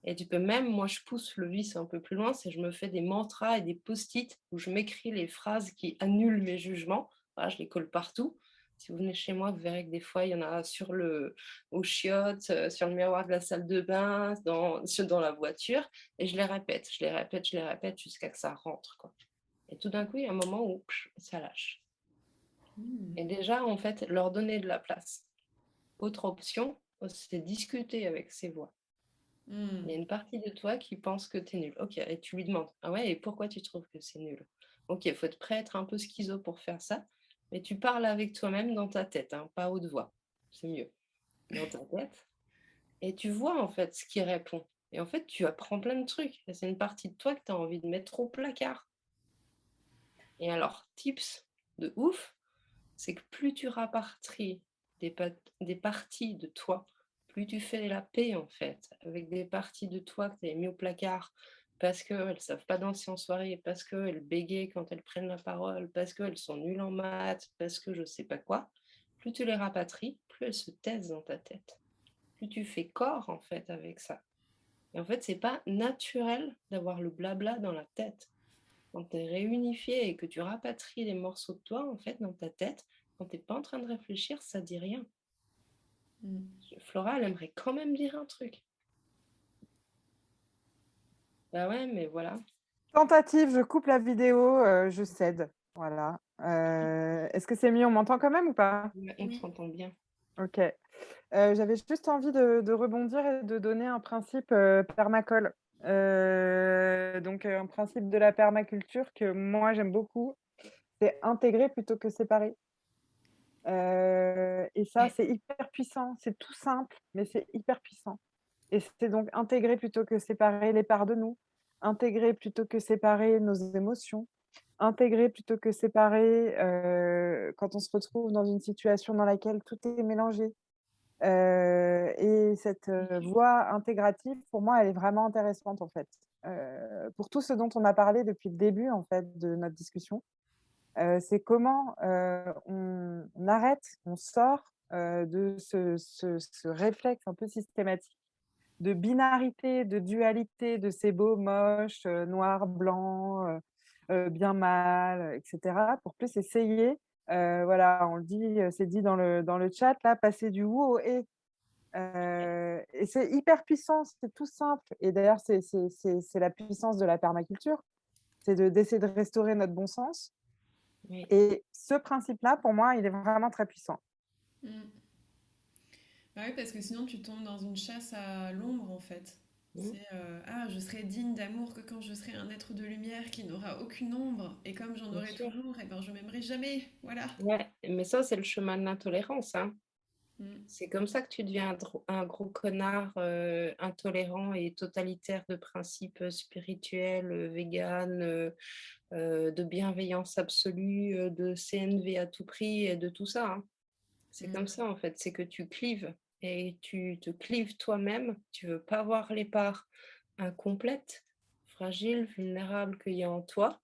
Et tu peux même, moi, je pousse le vice un peu plus loin, c'est je me fais des mantras et des post-it où je m'écris les phrases qui annulent mes jugements. Voilà, je les colle partout. Si vous venez chez moi, vous verrez que des fois, il y en a aux chiottes, sur le miroir de la salle de bain, dans la voiture. Et je les répète, je les répète, je les répète jusqu'à que ça rentre, quoi. Et tout d'un coup, il y a un moment où ça lâche. Hmm. Et déjà, en fait, leur donner de la place. Autre option, c'est discuter avec ces voix. Il y a Hmm. une partie de toi qui pense que tu es nul. Ok, et tu lui demandes, ah ouais, et pourquoi tu trouves que c'est nul? Ok, il faut être prêt à être un peu schizo pour faire ça, mais tu parles avec toi-même dans ta tête, hein, pas à haute voix. C'est mieux. Dans ta tête. Et tu vois en fait ce qui répond. Et en fait, tu apprends plein de trucs. Et c'est une partie de toi que tu as envie de mettre au placard. Et alors, tips de ouf, c'est que plus tu rapatries des parties de toi, plus tu fais la paix en fait avec des parties de toi que tu avais mis au placard parce qu'elles ne savent pas danser en soirée, parce qu'elles bégayent quand elles prennent la parole, parce qu'elles sont nulles en maths, parce que je sais pas quoi. Plus tu les rapatries, plus elles se taisent dans ta tête. Plus tu fais corps en fait avec ça. Et en fait, c'est pas naturel d'avoir le blabla dans la tête. Quand tu es réunifié et que tu rapatries les morceaux de toi, en fait, dans ta tête, quand tu es pas en train de réfléchir, ça dit rien. Hmm. Flora, elle aimerait quand même dire un truc. Bah ouais, mais voilà. Tentative, je coupe la vidéo, je cède. Voilà. Est-ce que c'est mieux? On m'entend quand même ou pas? Ouais, on Oui. t'entend bien. OK. J'avais juste envie de rebondir et de donner un principe, permacolle. Donc, un principe de la permaculture que moi j'aime beaucoup, c'est intégrer plutôt que séparer. Et ça, Ouais. c'est hyper puissant. C'est tout simple, mais c'est hyper puissant. Et c'est donc intégrer plutôt que séparer les parts de nous, intégrer plutôt que séparer nos émotions, intégrer plutôt que séparer, quand on se retrouve dans une situation dans laquelle tout est mélangé. Et cette voie intégrative, pour moi, elle est vraiment intéressante, en fait. Pour tout ce dont on a parlé depuis le début, en fait, de notre discussion, c'est comment, on arrête, on sort, de ce réflexe un peu systématique de binarité, de dualité, de c'est beau, moche, noir, blanc, bien, mal, et cetera, pour plus essayer, voilà, on le dit, c'est dit dans le chat là, passer du «ou» au «et». Et c'est hyper puissant, c'est tout simple et d'ailleurs c'est la puissance de la permaculture, c'est d'essayer de restaurer notre bon sens Oui. et ce principe-là, pour moi, il est vraiment très puissant. Mm. Bah oui, parce que sinon tu tombes dans une chasse à l'ombre en fait. Mmh. C'est ah, je serai digne d'amour que quand je serai un être de lumière qui n'aura aucune ombre, et comme j'en Bien aurai sûr. toujours, et ben je m'aimerai jamais. Voilà. Ouais, mais ça, c'est le chemin de l'intolérance, hein. Mm. C'est comme ça que tu deviens un gros connard, intolérant et totalitaire de principes, spirituels, véganes, de bienveillance absolue, de CNV à tout prix et de tout ça, hein. C'est comme Mm. ça, en fait, c'est que tu clives et tu te clives toi-même. Tu veux pas voir les parts incomplètes, fragiles, vulnérables qu'il y a en toi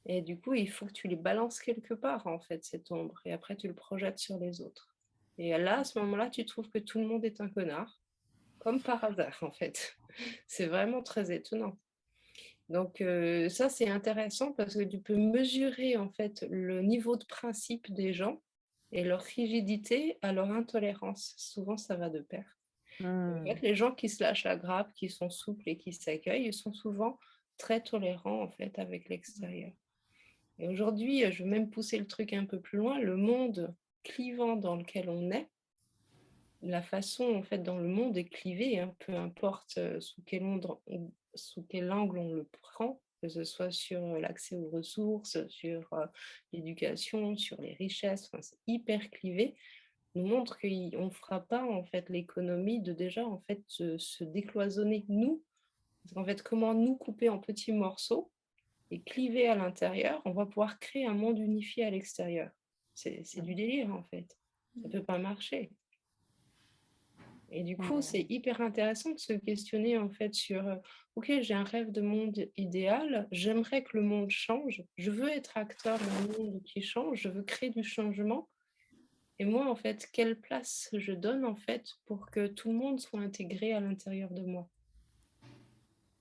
et du coup, il faut que tu les balances quelque part, en fait, cette ombre et après tu le projettes sur les autres et là, à ce moment-là, tu trouves que tout le monde est un connard, comme par hasard, en fait. C'est vraiment très étonnant. Donc ça, c'est intéressant parce que tu peux mesurer, en fait, le niveau de principe des gens et leur rigidité à leur intolérance. Souvent, ça va de pair. En Mmh. fait, les gens qui se lâchent la grappe, qui sont souples et qui s'accueillent, ils sont souvent très tolérants, en fait, avec l'extérieur. Et aujourd'hui, je vais même pousser le truc un peu plus loin, le monde clivant dans lequel on est, la façon, en fait, dont le monde est clivé, hein, peu importe, sous quel angle on le prend, que ce soit sur, l'accès aux ressources, sur, l'éducation, sur les richesses, enfin, c'est hyper clivé, nous montre qu'on ne fera pas, en fait, l'économie de déjà, en fait, se décloisonner nous. Parce qu'en fait, comment nous couper en petits morceaux et cliver à l'intérieur, on va pouvoir créer un monde unifié à l'extérieur. C'est du délire, en fait. Ça Mm. peut pas marcher. Et du coup, c'est Mmh. hyper intéressant de se questionner en fait sur, OK, j'ai un rêve de monde idéal, j'aimerais que le monde change, je veux être acteur d'un monde qui change, je veux créer du changement. Et moi, en fait, quelle place je donne en fait pour que tout le monde soit intégré à l'intérieur de moi?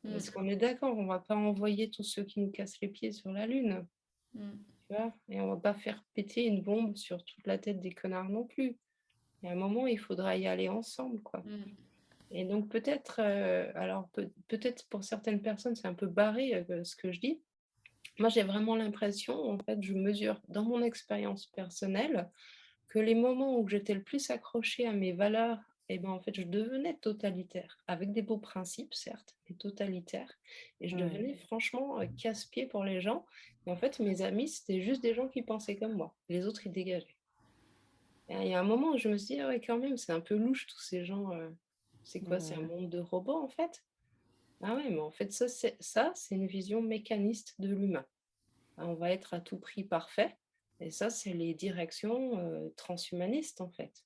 Parce Mm. qu'on est d'accord, on va pas envoyer tous ceux qui nous cassent les pieds sur la lune, Mm. tu vois? Et on va pas faire péter une bombe sur toute la tête des connards non plus. Il y a un moment, il faudra y aller ensemble, quoi. Mm. Et donc peut-être, alors peut-être pour certaines personnes, c'est un peu barré, ce que je dis. Moi, j'ai vraiment l'impression, en fait, je mesure dans mon expérience personnelle que les moments où j'étais le plus accrochée à mes valeurs et ben, en fait, je devenais totalitaire, avec des beaux principes certes, mais totalitaire et je Mmh. devenais franchement, casse-pied pour les gens et en fait, mes amis, c'était juste des gens qui pensaient comme moi. Les autres, ils dégageaient. Et il y a un moment où je me suis dit: «Ah ouais, quand même, c'est un peu louche tous ces gens, c'est quoi? C'est un Mmh. monde de robots, en fait?» Ah ouais, mais en fait, c'est une vision mécaniste de l'humain. Ah, on va être à tout prix parfait et ça, c'est les directions, transhumanistes, en fait.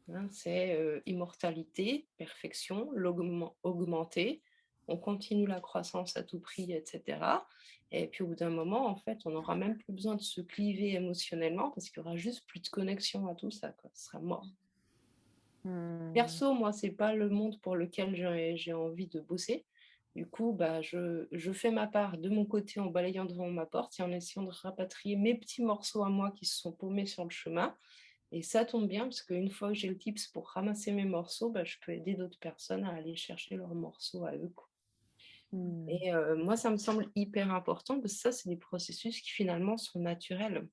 Hein, c'est, immortalité, perfection, augmenter, on continue la croissance à tout prix et cetera et puis au bout d'un moment, en fait, on n'aura même plus besoin de se cliver émotionnellement parce qu'il y aura juste plus de connexion à tout ça, quoi. Ce sera mort. Mmh. Perso, moi, c'est pas le monde pour lequel j'ai envie de bosser. Du coup, bah, je fais ma part de mon côté en balayant devant ma porte et en essayant de rapatrier mes petits morceaux à moi qui se sont paumés sur le chemin. Et ça tombe bien parce qu'une fois que j'ai le tips pour ramasser mes morceaux, bah, je peux aider d'autres personnes à aller chercher leurs morceaux à eux, quoi. Mmh. Et moi, ça me semble hyper important parce que ça, c'est des processus qui finalement sont naturels.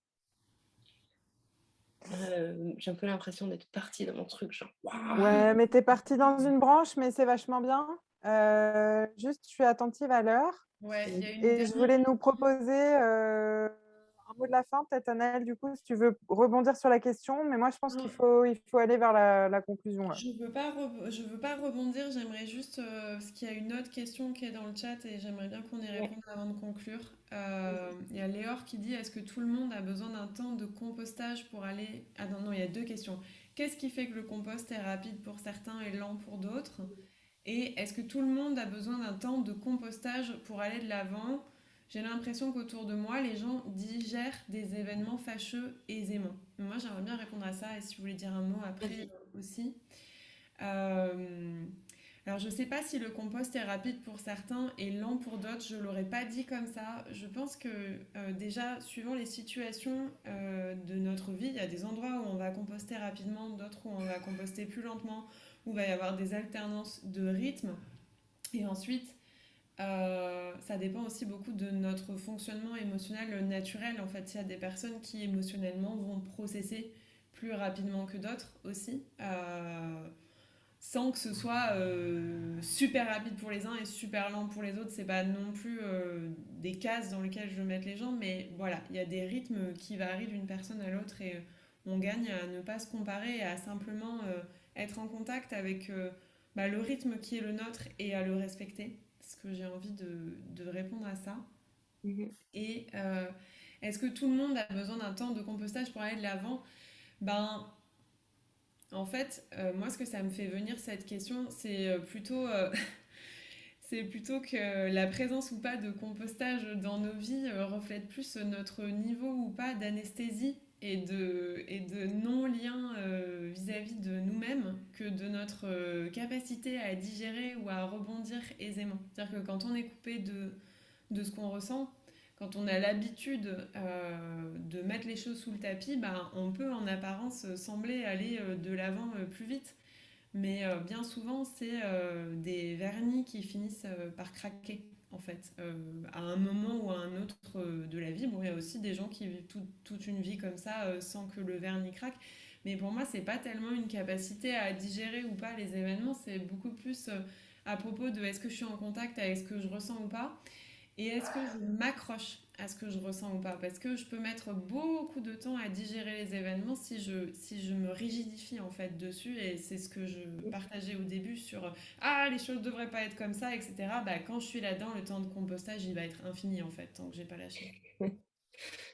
J'ai un peu l'impression d'être partie dans mon truc, genre, waouh! Ouais, mais tu es partie dans une branche, mais c'est vachement bien. Juste, je suis attentive à l'heure Ouais, il y a une et je dernière voulais nous question. proposer, un mot de la fin, peut-être, Anaëlle, du coup, si tu veux rebondir sur la question, mais moi, je pense Non, il faut aller vers la conclusion, là. je veux pas rebondir, j'aimerais juste, parce qu'il y a une autre question qui est dans le chat et j'aimerais bien qu'on y Ouais, réponde avant de conclure. vas-y. Il y a Léor qui dit, est-ce que tout le monde a besoin d'un temps de compostage pour aller... Ah non, non, il y a deux questions. Qu'est-ce qui fait que le compost est rapide pour certains et lent pour d'autres? Et est-ce que tout le monde a besoin d'un temps de compostage pour aller de l'avant? J'ai l'impression qu'autour de moi, les gens digèrent des événements fâcheux aisément. Moi, j'aimerais bien répondre à ça et si vous voulez dire un mot après Vas-y. aussi. Euh, alors, je ne sais pas si le compost est rapide pour certains et lent pour d'autres. Je ne l'aurais pas dit comme ça. Je pense que déjà, suivant les situations de notre vie, il y a des endroits où on va composter rapidement, d'autres où on va composter plus lentement, où il va y avoir des alternances de rythme. Et ensuite, ça dépend aussi beaucoup de notre fonctionnement émotionnel naturel. En fait, il y a des personnes qui émotionnellement vont processer plus rapidement que d'autres aussi. Sans que ce soit super rapide pour les uns et super lent pour les autres. C'est pas non plus des cases dans lesquelles je veux mettre les gens, mais voilà, il y a des rythmes qui varient d'une personne à l'autre et on gagne à ne pas se comparer et à simplement être en contact avec le rythme qui est le nôtre et à le respecter. Parce que j'ai envie de répondre à ça. Mhm. Et est-ce que tout le monde a besoin d'un temps de compostage pour aller de l'avant? Ben, en fait, moi, ce que ça me fait venir cette question, c'est plutôt que la présence ou pas de compostage dans nos vies reflète plus notre niveau ou pas d'anesthésie et de non-lien vis-à-vis de nous-mêmes que de notre capacité à digérer ou à rebondir aisément. C'est-à-dire que quand on est coupé de ce qu'on ressent, quand on a l'habitude de mettre les choses sous le tapis, ben, on peut en apparence sembler aller de l'avant plus vite. Mais bien souvent, c'est des vernis qui finissent par craquer, en fait, à un moment ou à un autre de la vie. Bon, il y a aussi des gens qui vivent toute une vie comme ça sans que le vernis craque. Mais pour moi, c'est pas tellement une capacité à digérer ou pas les événements, c'est beaucoup plus à propos de est-ce que je suis en contact avec ce que je ressens ou pas. Et est-ce que je m'accroche à ce que je ressens ou pas? Parce que je peux mettre beaucoup de temps à digérer les événements si je me rigidifie en fait dessus. Et c'est ce que je partageais au début sur ah, les choses devraient pas être comme ça, etc. Bah, quand je suis là-dedans, le temps de compostage il va être infini en fait, tant que j'ai pas lâché.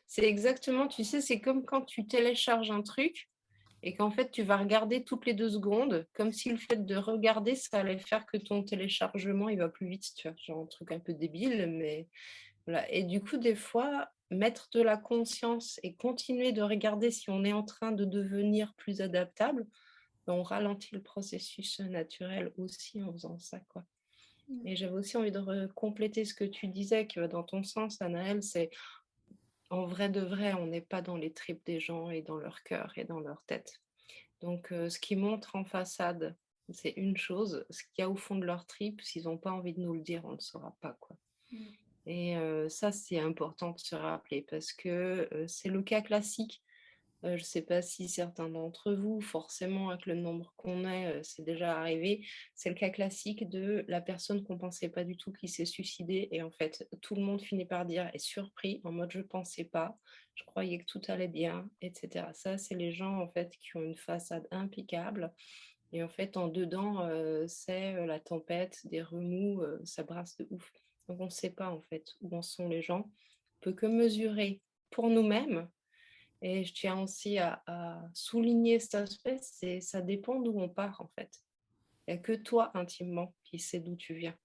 C'est exactement, tu sais, c'est comme quand tu télécharges un truc et qu'en fait, tu vas regarder toutes les 2 secondes, comme si le fait de regarder, ça allait faire que ton téléchargement, il va plus vite, tu vois, genre un truc un peu débile, mais voilà. Et du coup, des fois, mettre de la conscience et continuer de regarder si on est en train de devenir plus adaptable, ben, on ralentit le processus naturel aussi en faisant ça, quoi. Et j'avais aussi envie de compléter ce que tu disais, qui va dans ton sens, Anaëlle, c'est en vrai de vrai, on n'est pas dans les tripes des gens et dans leur cœur et dans leur tête. Donc, ce qu'ils montrent en façade, c'est une chose. Ce qu'il y a au fond de leur tripes, s'ils n'ont pas envie de nous le dire, on ne le saura pas, quoi. Mm. Et ça, c'est important de se rappeler parce que c'est le cas classique. Je ne sais pas si certains d'entre vous, forcément, avec le nombre qu'on est, c'est déjà arrivé. C'est le cas classique de la personne qu'on ne pensait pas du tout qui s'est suicidée. Et en fait, tout le monde finit par dire est surpris, en mode je ne pensais pas, je croyais que tout allait bien, etc. Ça, c'est les gens en fait qui ont une façade impeccable. Et en fait, en dedans, c'est la tempête, des remous, ça brasse de ouf. Donc on ne sait pas en fait où en sont les gens. On peut que mesurer pour nous-mêmes et je tiens aussi à souligner cet aspect, c'est ça dépend d'où on part en fait. Il n'y a que toi intimement qui sais d'où tu viens,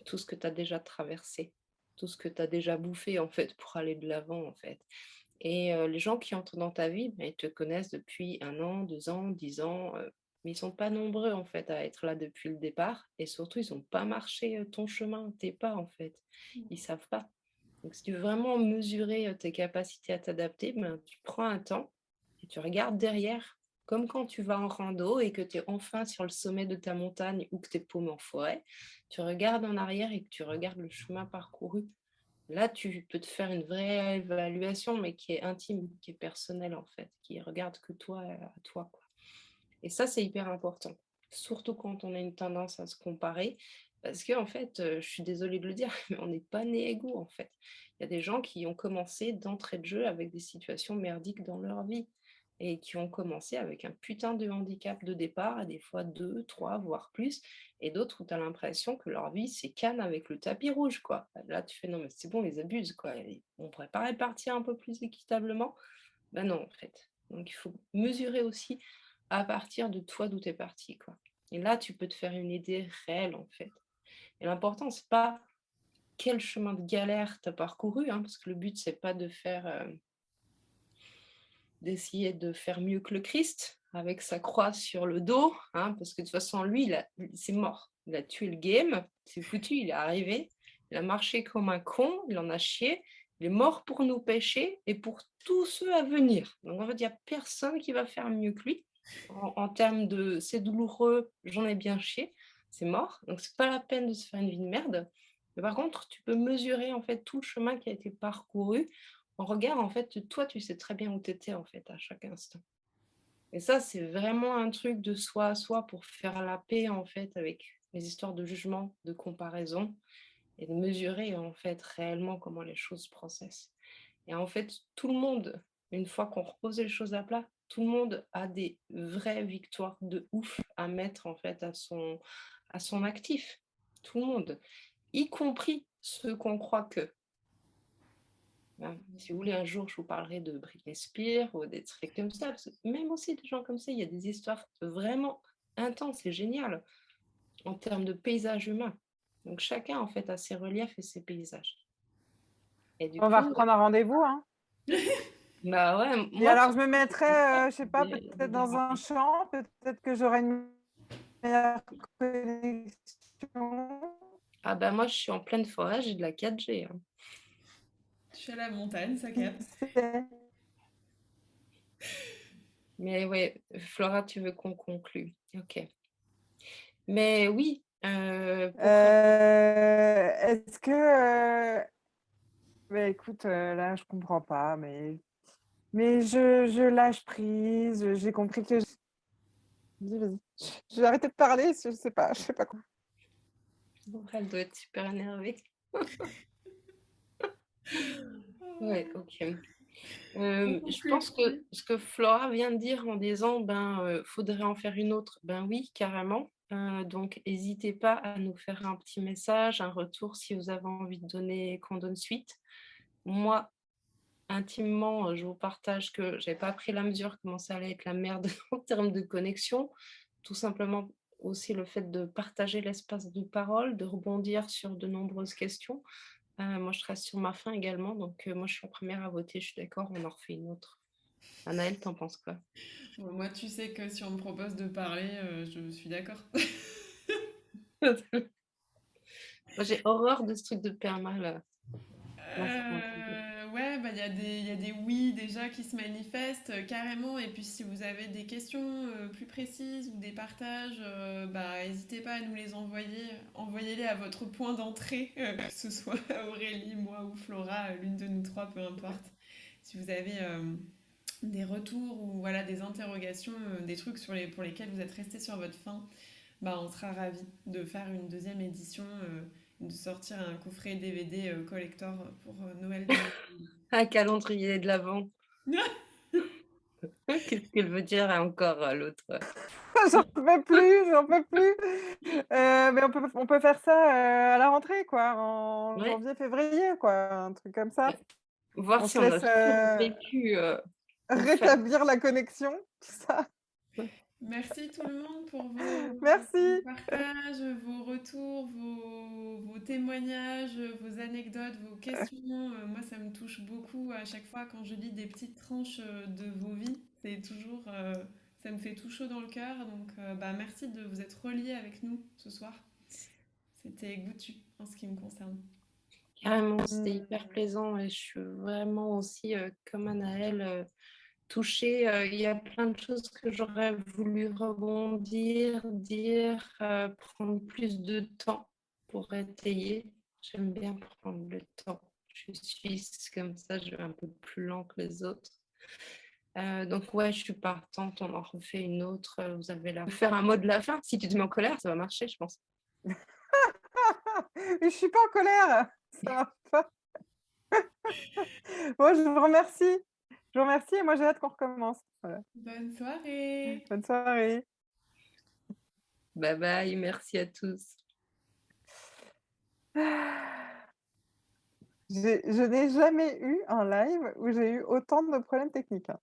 tout ce que tu as déjà traversé, tout ce que tu as déjà bouffé en fait pour aller de l'avant en fait. Et les gens qui entrent dans ta vie, ben, ils te connaissent depuis 1 an, 2 ans, 10 ans, mais ils sont pas nombreux en fait à être là depuis le départ et surtout ils ont pas marché, ton chemin, tes pas en fait. Ils savent pas. Donc, si tu veux vraiment mesurer tes capacités à t'adapter, ben, tu prends un temps et tu regardes derrière, comme quand tu vas en rando et que tu es enfin sur le sommet de ta montagne ou que tu es paumé en forêt. Tu regardes en arrière et que tu regardes le chemin parcouru. Là, tu peux te faire une vraie évaluation, mais qui est intime, qui est personnelle en fait, qui regarde que toi, à toi, quoi. Et ça, c'est hyper important, surtout quand on a une tendance à se comparer, Parce qu'en fait, je suis désolée de le dire, mais on n'est pas nés égaux, en fait. Il y a des gens qui ont commencé d'entrée de jeu avec des situations merdiques dans leur vie et qui ont commencé avec un putain de handicap de départ, et des fois 2, 3, voire plus, et d'autres où tu as l'impression que leur vie, c'est Cannes avec le tapis rouge, quoi. Là, tu fais: «Non, mais c'est bon, ils abusent, quoi, et on pourrait pas répartir un peu plus équitablement?» Ben non, en fait. Donc il faut mesurer aussi à partir de toi d'où tu es parti, quoi. Et là, tu peux te faire une idée réelle, en fait. Et l'important, c'est pas quel chemin de galère tu as parcouru, hein, parce que le but, c'est pas de faire, d'essayer de faire mieux que le Christ avec sa croix sur le dos, hein, parce que de toute façon, lui, c'est mort. Il a tué le game, c'est foutu, il est arrivé, il a marché comme un con, il en a chié, il est mort pour nos péchés et pour tous ceux à venir. Donc en fait, il n'y a personne qui va faire mieux que lui. En termes de c'est douloureux, j'en ai bien chié, c'est mort. Donc c'est pas la peine de se faire une vie de merde. Mais par contre, tu peux mesurer en fait tout le chemin qui a été parcouru en regard, en fait, toi, tu sais très bien où tu étais, en fait, à chaque instant. Et ça, c'est vraiment un truc de soi à soi pour faire la paix, en fait, avec les histoires de jugement, de comparaison et de mesurer, en fait, réellement comment les choses processent. Et en fait, tout le monde, une fois qu'on repose les choses à plat, tout le monde a des vraies victoires de ouf à mettre, en fait, à son actif. Tout le monde, y compris ceux qu'on croit que. Hein, si vous voulez, un jour, je vous parlerai de Britney Spears ou des trucs comme ça, parce que même aussi des gens comme ça, il y a des histoires vraiment intenses et géniales en termes de paysage humain. Donc chacun, en fait, a ses reliefs et ses paysages. Et du On va coup, reprendre un rendez-vous, hein. bah ouais, Et moi, alors, tout je me mettrais, je sais pas, des peut-être dans un dérapages. champ, peut-être que j'aurai une meilleure connexion. Ah bah moi, je suis en pleine forêt, j'ai de la 4G, hein. Je suis à la montagne, ça Qui capte. sait? Mais ouais, Flora, tu veux qu'on conclue? Ok. Mais oui, pour Est-ce que, bah, écoute, là, je comprends pas, mais je lâche prise, j'ai compris que vas-y, vas-y. Je vais arrêter de parler, je sais pas quoi. elle doit être super énervée. Ouais, ok. On Je conclut. pense que ce que Flora vient de dire en disant, ben, faudrait en faire une autre. Ben oui, carrément. Donc, n'hésitez pas à nous faire un petit message, un retour si vous avez envie de donner, qu'on donne suite. Moi, intimement, je vous partage que j'avais pas pris la mesure comment ça allait être la merde en termes de connexion. Tout simplement aussi le fait de partager l'espace de parole, de rebondir sur de nombreuses questions. Moi, je reste sur ma faim également, donc moi, je suis la première à voter, je suis d'accord, on en refait une autre. Anaëlle, t'en penses quoi? Bon, moi, tu sais que si on me propose de parler, je suis d'accord. Moi, j'ai horreur de ce truc de perma, là. Là, ça m'intéresse. Ouais, bah, il y a des oui déjà qui se manifestent carrément. Et puis si vous avez des questions plus précises ou des partages, bah, n'hésitez pas à nous les envoyer. Envoyez-les à votre point d'entrée, que ce soit Aurélie, moi ou Flora, l'une de nous trois, peu importe. Si vous avez des retours ou voilà, des interrogations, des trucs pour lesquels vous êtes resté sur votre faim, bah, on sera ravis de faire une deuxième édition, de sortir un coffret DVD collector pour Noël 2022. Un calendrier de l'Avent. Qu'est-ce qu'elle veut dire encore, l'autre? J'en peux plus, j'en peux plus. Mais on peut faire ça, à la rentrée, quoi, en Ouais, janvier, février, quoi, un truc comme ça. ouais. Voir On si se on a laisse, survécu, au fait. rétablir la connexion, tout ça. Merci tout le monde pour vos Merci. partages, vos retours, vos témoignages, vos anecdotes, vos questions. Moi, ça me touche beaucoup à chaque fois quand je lis des petites tranches de vos vies. C'est toujours, ça me fait tout chaud dans le cœur. Donc, bah, merci de vous être reliés avec nous ce soir. C'était goûtu en ce qui me concerne. Carrément, c'était hyper Mmh. plaisant et je suis vraiment aussi, comme Anaëlle, touchée. Il y a plein de choses que j'aurais voulu rebondir, dire, prendre plus de temps pour étayer. J'aime bien prendre le temps. Je suis suisse, comme ça, je vais un peu plus lent que les autres. Donc ouais, je suis partante, on en refait une autre. Vous avez là faire un mot de la fin. Si tu te mets en colère, ça va marcher, je pense. Mais je suis pas en colère, ça va pas. Bon, je vous remercie. Je vous remercie et moi j'ai hâte qu'on recommence. Voilà. Bonne soirée. Bonne soirée. Bye bye, merci à tous. Je n'ai jamais eu un live où j'ai eu autant de problèmes techniques, hein.